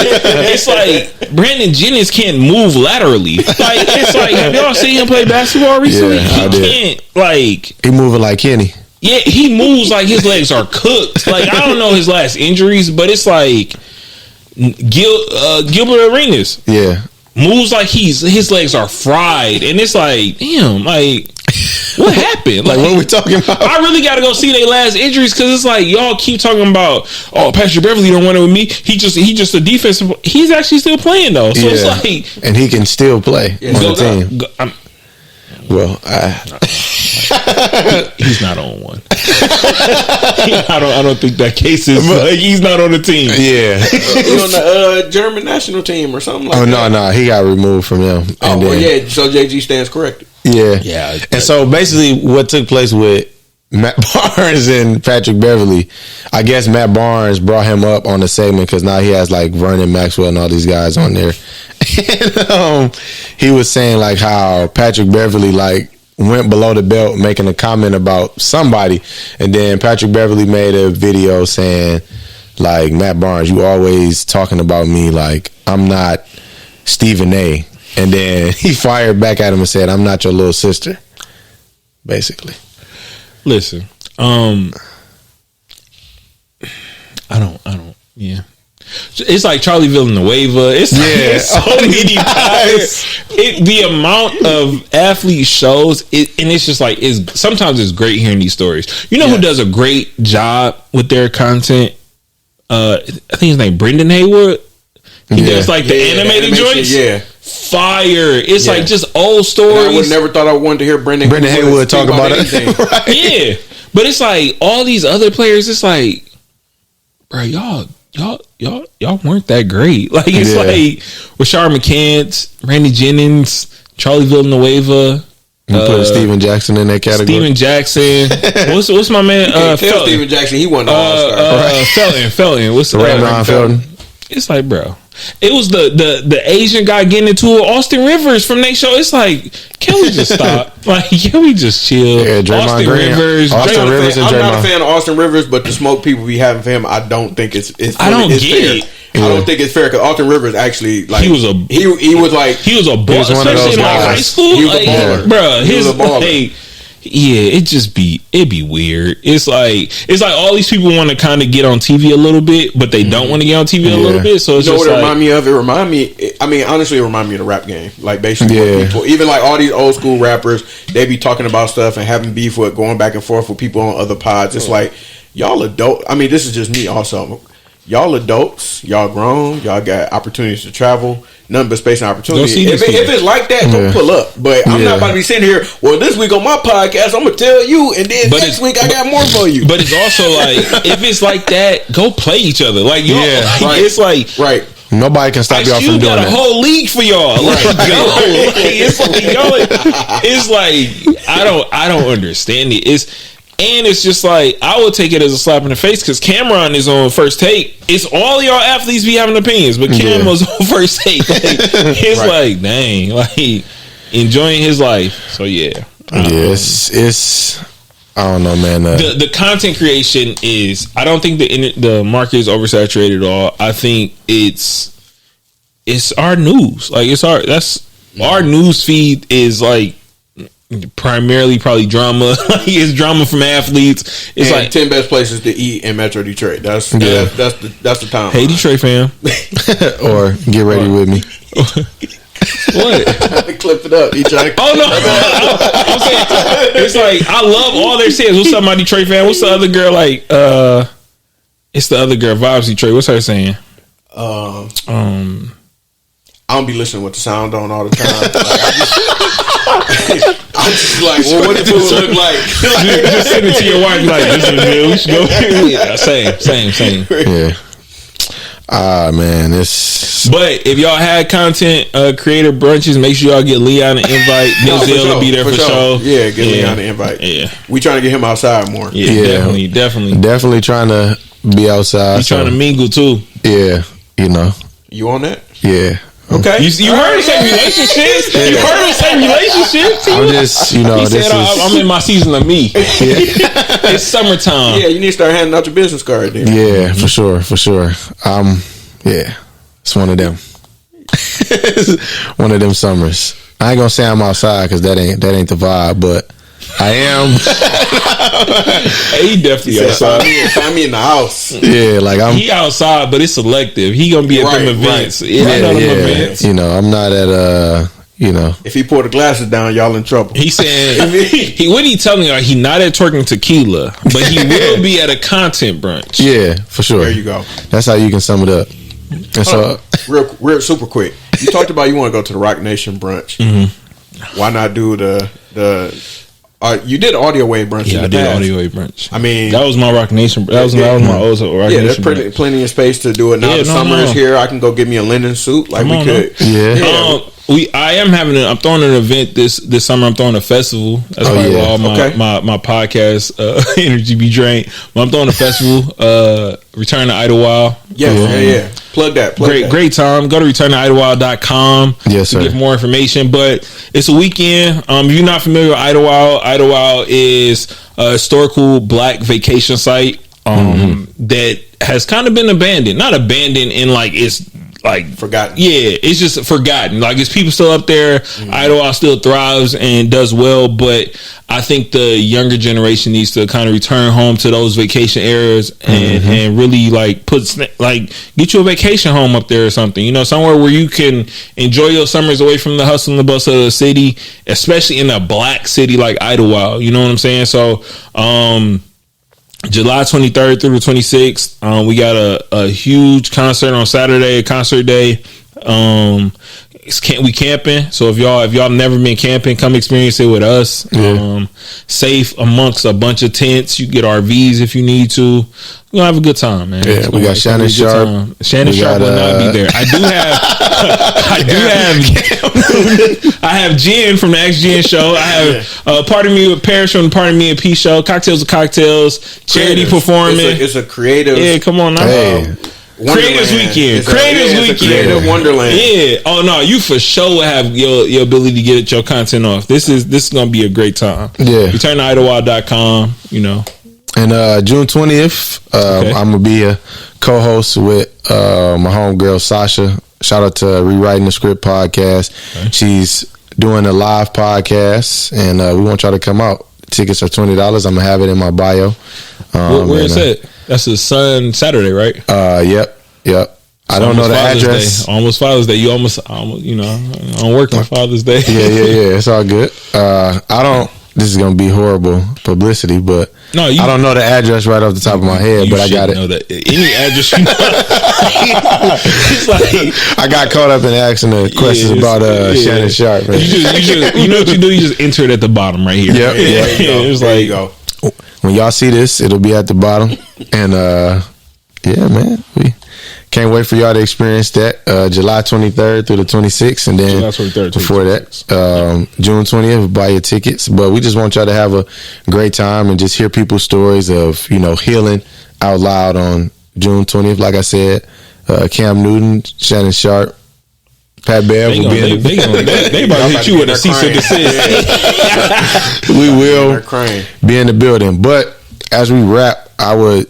it's like Brandon Jennings can't move laterally. Like it's like, have y'all seen him play basketball recently? He can't. Like he moving like Kenny. Yeah, he moves like his legs are cooked. Like I don't know his last injuries, but it's like Gilbert Arenas. Yeah. Moves like his legs are fried, and it's like, damn, like what happened? Like, what are we talking about? I really got to go see their last injuries because it's like y'all keep talking about, oh, Patrick Beverly don't want it with me. He just a defensive. He's actually still playing though, so it's like, and he can still play on the team. Well, he's not on one. I don't think that case is. He's not on the team. Yeah, he's on the German national team or something like that. No, he got removed from them. Yeah. So JG stands corrected. Yeah. And so basically, what took place with Matt Barnes and Patrick Beverly, I guess Matt Barnes brought him up on the segment because now he has like Vernon Maxwell and all these guys on there. And he was saying like how Patrick Beverly like went below the belt making a comment about somebody, and then Patrick Beverly made a video saying like, Matt Barnes, you always talking about me like I'm not Stephen A. And then he fired back at him and said, I'm not your little sister, basically. Listen, I don't. Yeah, it's like Charlie Villanueva. It's so many times. The amount of athlete shows, and it's just like sometimes it's great hearing these stories. You know who does a great job with their content? I think his name Brendan Haywood. He does like the animated joints. Yeah. Fire. It's like just old stories. And I would never thought I wanted to hear Brendan Haywood talk about it. Right. Yeah. But it's like all these other players, it's like, bro, y'all weren't that great. Like it's like Rashard McCants, Randy Jennings, Charlie Villanueva. You put Steven Jackson in that category. Steven Jackson. What's my man? Tell Steven Jackson he won the All-Star. Felton. What's the Raymond Felton? It's like, bro. It was the Asian guy getting into it. Austin Rivers from their show. It's like, can we just stop? Like, can we just chill? Yeah, Austin Rivers and I'm not a fan of Austin Rivers, but the smoke people be having for him, I don't think it's I don't get fair. it. I don't think it's fair because Austin Rivers actually like he was a baller, especially in like high school. He was a baller, bro. He was a baller. It'd be weird. It's like all these people want to kind of get on TV a little bit, but they don't want to get on TV a little bit. So it's just what it like, remind me of? It remind me. I mean, honestly, it remind me of the rap game. Like basically, people, even like all these old school rappers, they be talking about stuff and having beef with going back and forth with people on other pods. It's like y'all adult. I mean, this is just me. Also, y'all adults, y'all grown, y'all got opportunities to travel. Nothing but space and opportunity. If it's like that, go pull up. But I'm not about to be sitting here. Well, this week on my podcast, I'm gonna tell you, and then next week I got more for you. But it's also like, if it's like that, go play each other. Like, it's like nobody can stop y'all from doing that. You got a whole league for y'all. Like, go. It's like y'all. It's like I don't understand it. It's just like, I would take it as a slap in the face because Cameron is on First Take. It's all y'all athletes be having opinions, but Cam was on First Take. Like, it's like, dang, like enjoying his life. So it's I don't know, man. The content creation is, I don't think the market is oversaturated at all. I think it's our news. Like our news feed is like primarily probably drama. It's drama from athletes. It's and like 10 best places to eat in Metro Detroit. That's the time. Hey, Detroit fam. Or get ready with me. What? Clip it up. He trying to I'm saying, it's like, I love all their sayings. What's up, my Detroit fan? What's the other girl like? It's the other girl, Vibes Detroit. What's her saying? I don't be listening with the sound on all the time. I'm just like, well, what does it look like? Just send it to your wife, like, this is good. We should go. Yeah, same. Yeah. Man, it's. But if y'all had content creator brunches, make sure y'all get Leon an invite. Denzell will be there for sure. Yeah, get Leon an invite. Yeah, we trying to get him outside more. Yeah, definitely trying to be outside. He's trying to mingle too. Yeah, you know. You on that? Yeah. Okay. You heard him say relationships? You heard him say relationships? I'm just, he said, I'm in my season of me. It's summertime. Yeah, you need to start handing out your business card then. Yeah, for sure. Yeah, it's one of them. One of them summers. I ain't gonna say I'm outside because that ain't the vibe, but I am. He definitely outside. Find me in the house. Yeah, like He outside, but it's selective. He gonna be at them events. Right. Yeah, I know them events. You know, I'm not at If he pull the glasses down, y'all in trouble. He saying what he telling you? He not at Twerking Tequila, but he will be at a content brunch. Yeah, for sure. There you go. That's how you can sum it up. And so, real super quick. You talked about you want to go to the Rock Nation brunch. Mm-hmm. Why not do the you did audio wave brunch? Yeah, in I the did past. audio wave brunch. I mean, that was my Rock Nation. That was my old Rock yeah. Nation. There's plenty of space to do it now. The summer is here. I can go get me a linen suit. Like we could. Yeah. I am having. I'm throwing an event this summer. I'm throwing a festival. That's why all my podcast energy be drained. But I'm throwing a festival. Return to Idlewild. Yeah. Plug that. Great time. Go to returntoidlewild.com yes, to sir. get more information. But it's a weekend. If you're not familiar with Idlewild is a historical black vacation site that has kind of been abandoned. Not abandoned in like it's like forgotten. Yeah, it's just forgotten. Like it's people still up there. Idlewild still thrives and does well, but I think the younger generation needs to kind of return home to those vacation areas and really like get you a vacation home up there or something. You know, somewhere where you can enjoy your summers away from the hustle and the bustle of the city, especially in a black city like Idlewild. You know what I'm saying? So, July 23rd through the 26th, we got a huge concert on Saturday, a concert day. We camping, so if y'all never been camping, come experience it with us. Safe amongst a bunch of tents. You get RVs if you need to. We're gonna have a good time, man. Yeah, we got Shannon Sharp. Shannon Sharp will not be there. I have Jen from the XGN show. I have Pardon Me with Paris from the Pardon Me and P show. Cocktails with Cocktails. Charity performing. It's a creative. Yeah, come on now. Creators Weekend. Creative Wonderland. Yeah. Oh no, you for sure will have your ability to get your content off. This is gonna be a great time. Yeah. Return to Idlewild.com, you know. And June 20th, I'm gonna be a co-host with my homegirl Sasha. Shout out to Rewriting the Script podcast. Okay. She's doing a live podcast, and we want y'all to come out. Tickets are $20. I'm gonna have it in my bio. Where is it? That's the Saturday, right? Yep. I don't know the address. Day. Almost Father's Day. You almost you know, I'm working on Father's Day. Yeah. It's all good. This is gonna be horrible publicity, but I don't know the address right off the top of my head. But I got it. Know that. Any address you know. It's like I got caught up in asking the questions about Shannon Sharp. Man. You know what you do? You just enter it at the bottom right here. Yep. It's there like you go. When y'all see this, it'll be at the bottom. And yeah, man, we can't wait for y'all to experience that. July 23rd through the 26th, and then before that, June 20th, we'll buy your tickets. But we just want y'all to have a great time and just hear people's stories of, you know, healing out loud on June 20th. Like I said, Cam Newton, Shannon Sharp, Pat Bear will be in they about to hit you with a cease and desist. We will be in the building. But as we wrap, I would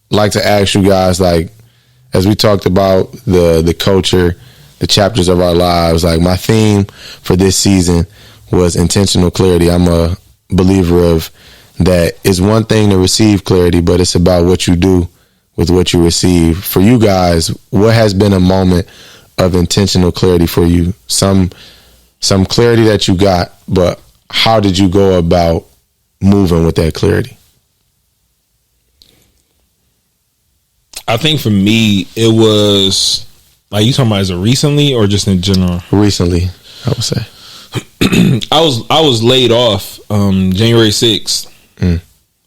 like to ask you guys, like, as we talked about the culture, the chapters of our lives, like my theme for this season was intentional clarity. I'm a believer of that. It's one thing to receive clarity, but it's about what you do with what you receive. For you guys, what has been a moment of intentional clarity for you? Some clarity that you got, but how did you go about moving with that clarity? I think for me, it was like, you talking about as a recently or just in general? Recently, I would say. I was laid off January 6th.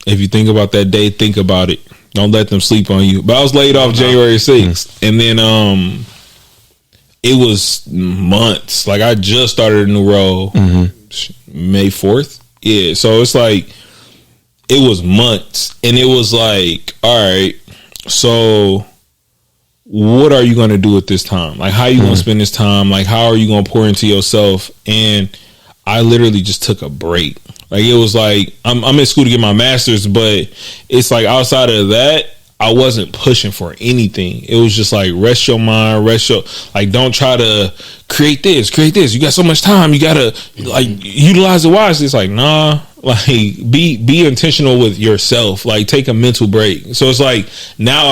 If you think about that day, think about it. Don't let them sleep on you. But I was laid off January 6th. And then it was months. Like I just started a new role May 4th. Yeah. So it's like, it was months. And it was like, all right, so what are you going to do at this time? Like, how are you going to spend this time? Like, how are you going to pour into yourself? And I literally just took a break. Like, it was like, I'm in school to get my master's, but it's like outside of that, I wasn't pushing for anything. It was just like, rest your mind, like, don't try to create this. You got so much time. You gotta like utilize it wisely. It's like, nah, like be intentional with yourself. Like, take a mental break. So it's like, now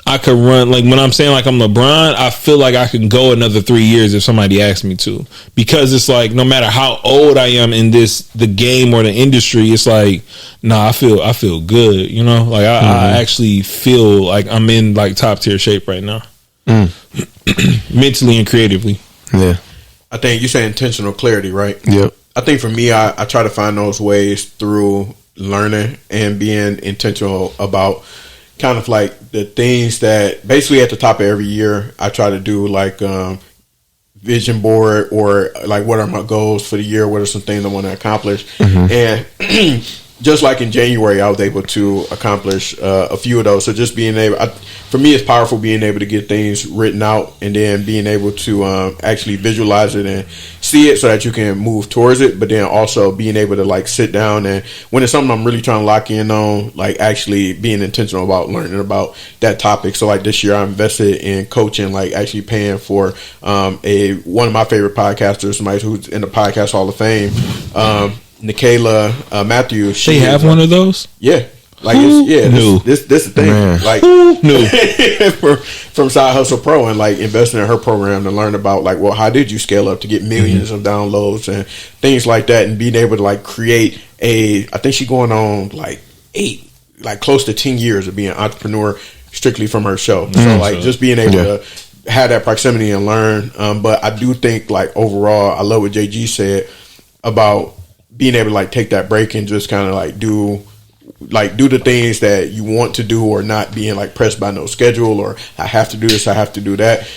I could run, like when I'm saying like I'm LeBron, I feel like I can go another 3 years if somebody asks me to, because it's like, no matter how old I am in the game or the industry, it's like, nah, I feel good, you know, like I actually feel like I'm in like top tier shape right now, mentally and creatively. Yeah, I think you say intentional clarity, right? Yep. I think for me, I try to find those ways through learning and being intentional about kind of like the things that basically at the top of every year I try to do, like vision board, or like what are my goals for the year, what are some things I want to accomplish. And just like in January, I was able to accomplish a few of those. So just being able, for me, it's powerful being able to get things written out and then being able to actually visualize it and see it so that you can move towards it. But then also being able to like sit down, and when it's something I'm really trying to lock in on, like actually being intentional about learning about that topic. So like this year I invested in coaching, like actually paying for one of my favorite podcasters, somebody who's in the Podcast Hall of Fame, Nicaila Matthews. They have one of those? Yeah. Like, this the thing. Man. Like, from Side Hustle Pro, and like investing in her program to learn about like, well, how did you scale up to get millions of downloads and things like that, and being able to like create I think she's going on like close to 10 years of being an entrepreneur strictly from her show. So like just being able to have that proximity and learn. But I do think like overall, I love what JG said about being able to like take that break and just kind of like do the things that you want to do, or not being like pressed by no schedule, or I have to do this, I have to do that.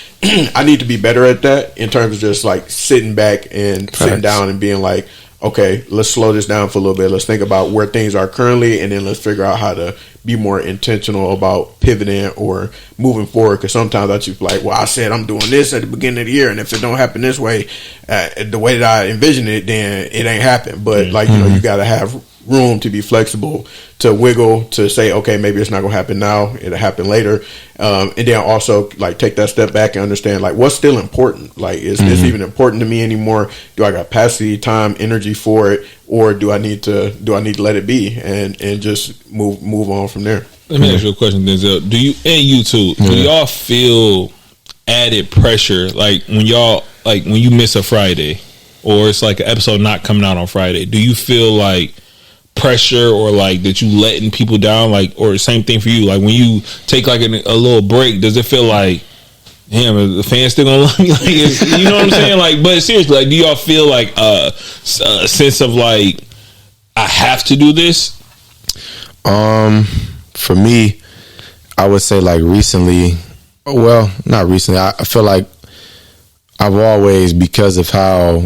I need to be better at that in terms of just like sitting back and sitting down and being like, okay, let's slow this down for a little bit. Let's think about where things are currently, and then let's figure out how to be more intentional about pivoting or moving forward. Because sometimes I just like, well, I said I'm doing this at the beginning of the year, and if it don't happen this way, the way that I envision it, then it ain't happen. But like, you know, you got to have room to be flexible, to wiggle, to say, okay, maybe it's not gonna happen now, it'll happen later, and then also like take that step back and understand like what's still important. Like, is this even important to me anymore? Do I got capacity, time, energy for it, or do I need to let it be and just move on from there? Let me ask you a question, Denzell. Do you, and you too, do y'all feel added pressure like when you miss a Friday, or it's like an episode not coming out on Friday? Do you feel like pressure, or like that you letting people down, like, or same thing for you, like when you take like a little break, does it feel like, damn, the fans still gonna love me? Like, you know what I'm saying? Like, but seriously, like, do y'all feel like a sense of like, I have to do this? For me, I would say like recently, well, not recently, I feel like I've always, because of how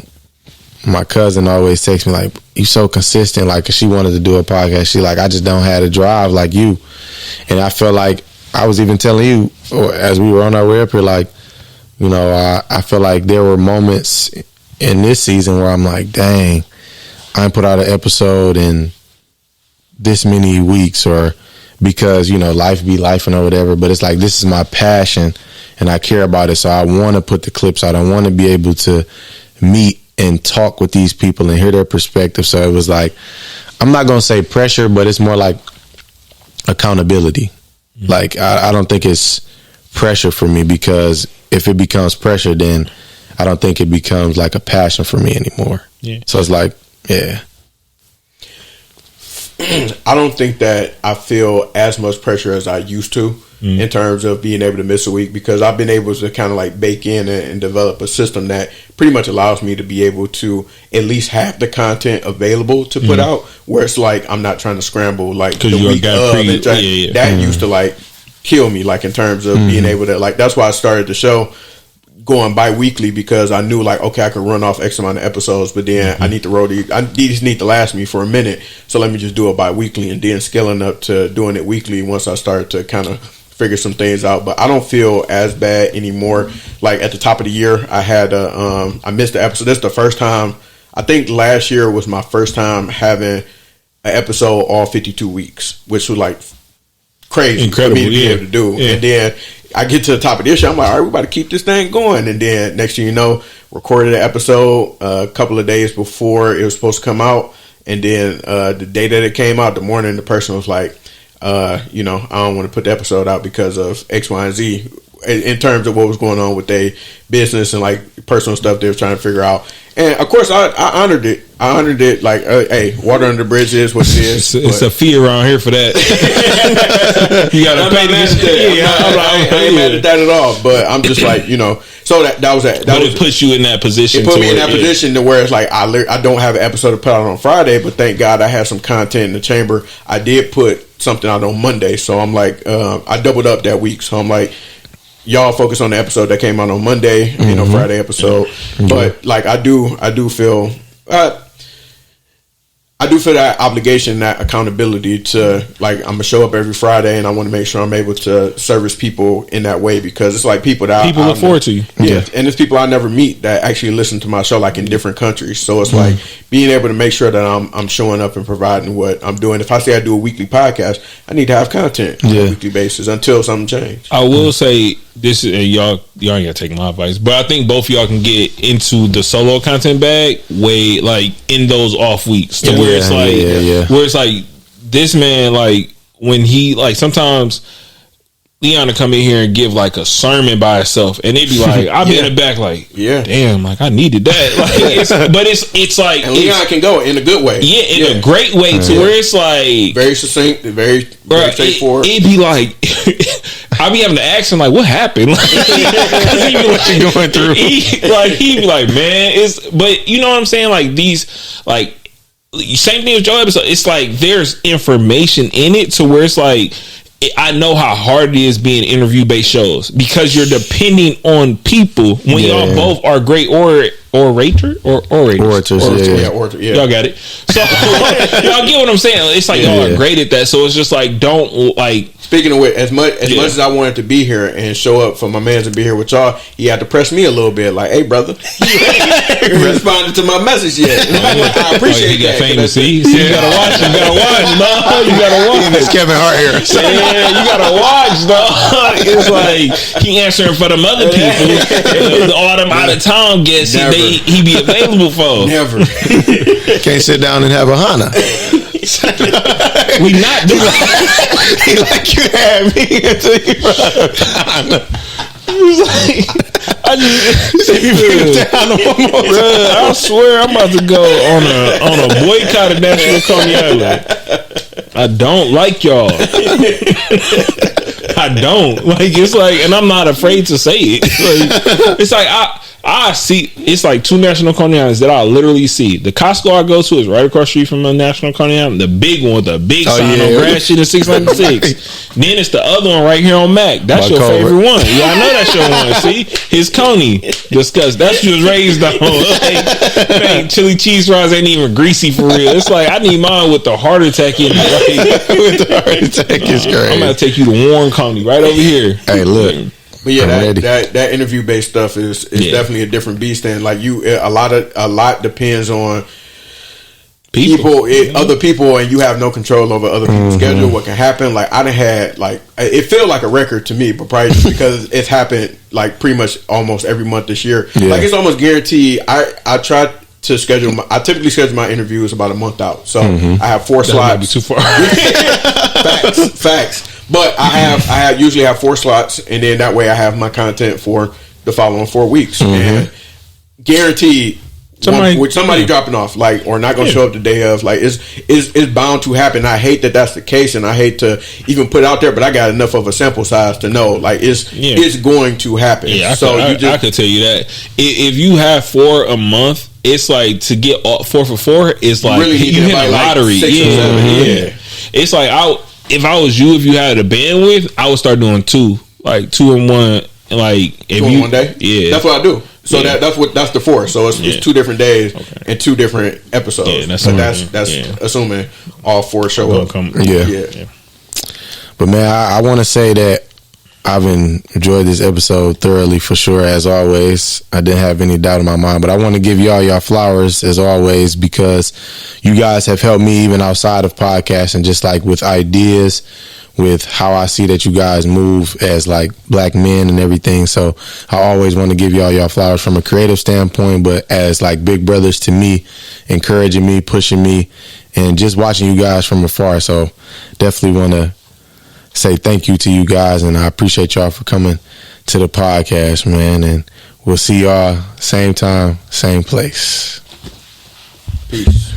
my cousin always texts me like, you so consistent, like, 'cause she wanted to do a podcast, she like, I just don't have the drive like you. And I feel like I was even telling you, or as we were on our way up here, like, you know, I feel like there were moments in this season where I'm like, dang, I ain't put out an episode in this many weeks, or because, you know, life be life or whatever, but it's like, this is my passion and I care about it, so I want to put the clips out. I want to be able to meet and talk with these people and hear their perspective. So it was like, I'm not going to say pressure, but it's more like accountability. Like, I don't think it's pressure for me, because if it becomes pressure, then I don't think it becomes like a passion for me anymore. Yeah. So it's like, yeah. I don't think that I feel as much pressure as I used to in terms of being able to miss a week, because I've been able to kind of like bake in and develop a system that pretty much allows me to be able to at least have the content available to put out, where it's like I'm not trying to scramble like the week of. That used to like kill me, like in terms of being able to, like, that's why I started the show going bi-weekly, because I knew like, okay, I could run off X amount of episodes, but then I need to roll these need to last me for a minute, so let me just do it bi-weekly, and then scaling up to doing it weekly once I started to kind of figure some things out. But I don't feel as bad anymore. Like at the top of the year, I had I missed the episode. This is the first time, I think last year was my first time having an episode all 52 weeks, which was like crazy Incredible, for me to be able to do. Yeah. And then I get to the top of this year, I'm like, all right, we about to keep this thing going. And then next thing you know, recorded an episode a couple of days before it was supposed to come out. And then the day that it came out, the morning, the person was like, I don't want to put the episode out because of X, Y, and Z in terms of what was going on with their business and like personal stuff they were trying to figure out. And of course, I honored it. Like, hey, water under the bridge is what it is. It's a fee around here for that. You got to pay to get I ain't mad at that at all. But I'm just like, so that was that. But it puts you in that position. It put me in that position to where it's like I don't have an episode to put out on Friday, but thank God I had some content in the chamber. I did put something out on Monday, so I'm like, I doubled up that week. So I'm like, y'all focus on the episode that came out on Monday, Friday episode. But like I do feel that obligation, that accountability to, like, I'm gonna show up every Friday, and I want to make sure I'm able to service people in that way, because it's like people look forward to you. Yeah, and it's people I never meet that actually listen to my show, like in different countries. So it's like being able to make sure that I'm showing up and providing what I'm doing. If I say I do a weekly podcast, I need to have content on a weekly basis until something changes. I will say this, y'all ain't gotta take my advice, but I think both of y'all can get into the solo content bag way, like, in those off weeks to where it's like, where it's like this man, like, when he, like, sometimes Leon to come in here and give like a sermon by itself, and they'd be like, I'll be in the back like, damn, like I needed that. Like, but it's like, and Leon can go in a good way, in a great way, to where it's like very succinct, very straightforward. It'd be like, I be having to ask him like, what happened? Like, he be what you going through. He'd be like, man, but you know what I'm saying? Like these, like, same thing with your episode. It's like there's information in it to where it's like, I know how hard it is being interview-based shows, because you're depending on people when y'all both are great orators. Y'all got it. So y'all get what I'm saying. It's like y'all are great at that. So it's just like, don't, like. Speaking of which, as much as I wanted to be here and show up for my man to be here with y'all, he had to press me a little bit. Like, hey, brother, you responded to my message yet? I appreciate that. Famous. See, you gotta watch. You gotta watch. That's Kevin Hart here. Yeah, you gotta watch, dog. It's like he answering for them other people. All them out of town guests he be available for. Never. Can't sit down and have a Hana. We not doing He like, you had me until you I swear I'm about to go on a boycott of National Coney Island. I don't like y'all. I don't. Like, it's like, and I'm not afraid to say it. It's like I see, it's like two National Coney Islands that I literally see. The Costco I go to is right across the street from the National Coney Island. The big one with the big sign on Grand Street of 696. Then it's the other one right here on Mac. That's your favorite one. Yeah, I know that's your one. See? His Coney. Discuss. That's what you was raised on. Like, man, chili cheese fries ain't even greasy for real. It's like, I need mine with the heart attack in it. Right? With the heart attack is crazy. I'm going to take you to Warren County right over here. Hey, look. But yeah, that interview based stuff is definitely a different beast. And like a lot depends on people, other people, and you have no control over other people's schedule. What can happen? Like I done had, like, it felt like a record to me, but probably just because it's happened like pretty much almost every month this year. Yeah. Like it's almost guaranteed. I try to schedule. I typically schedule my interviews about a month out, so I have 4 slots. Might be too far. Facts. But I usually have 4 slots, and then that way I have my content for the following 4 weeks, and guaranteed. Somebody dropping off, like, or not gonna show up the day of, like, it's bound to happen. I hate that that's the case, and I hate to even put it out there, but I got enough of a sample size to know, like, it's going to happen. Yeah, I could tell you that if you have 4 a month, it's like to get 4 for 4 is like you hit a lottery. Like it's like if I was you, if you had a bandwidth, I would start doing 2 in one. Like if 2 in one day, that's what I do. So that's the 4. So it's 2 different days and 2 different episodes. Yeah, that's assuming all 4 show up. Yeah. But man, I want to say that I've enjoyed this episode thoroughly, for sure, as always. I didn't have any doubt in my mind, but I want to give y'all flowers as always, because you guys have helped me even outside of podcasting, just like with ideas, with how I see that you guys move as like black men and everything. So I always want to give y'all flowers from a creative standpoint, but as like big brothers to me, encouraging me, pushing me, and just watching you guys from afar. So definitely want to say thank you to you guys, and I appreciate y'all for coming to the podcast, man. And we'll see y'all same time, same place. Peace.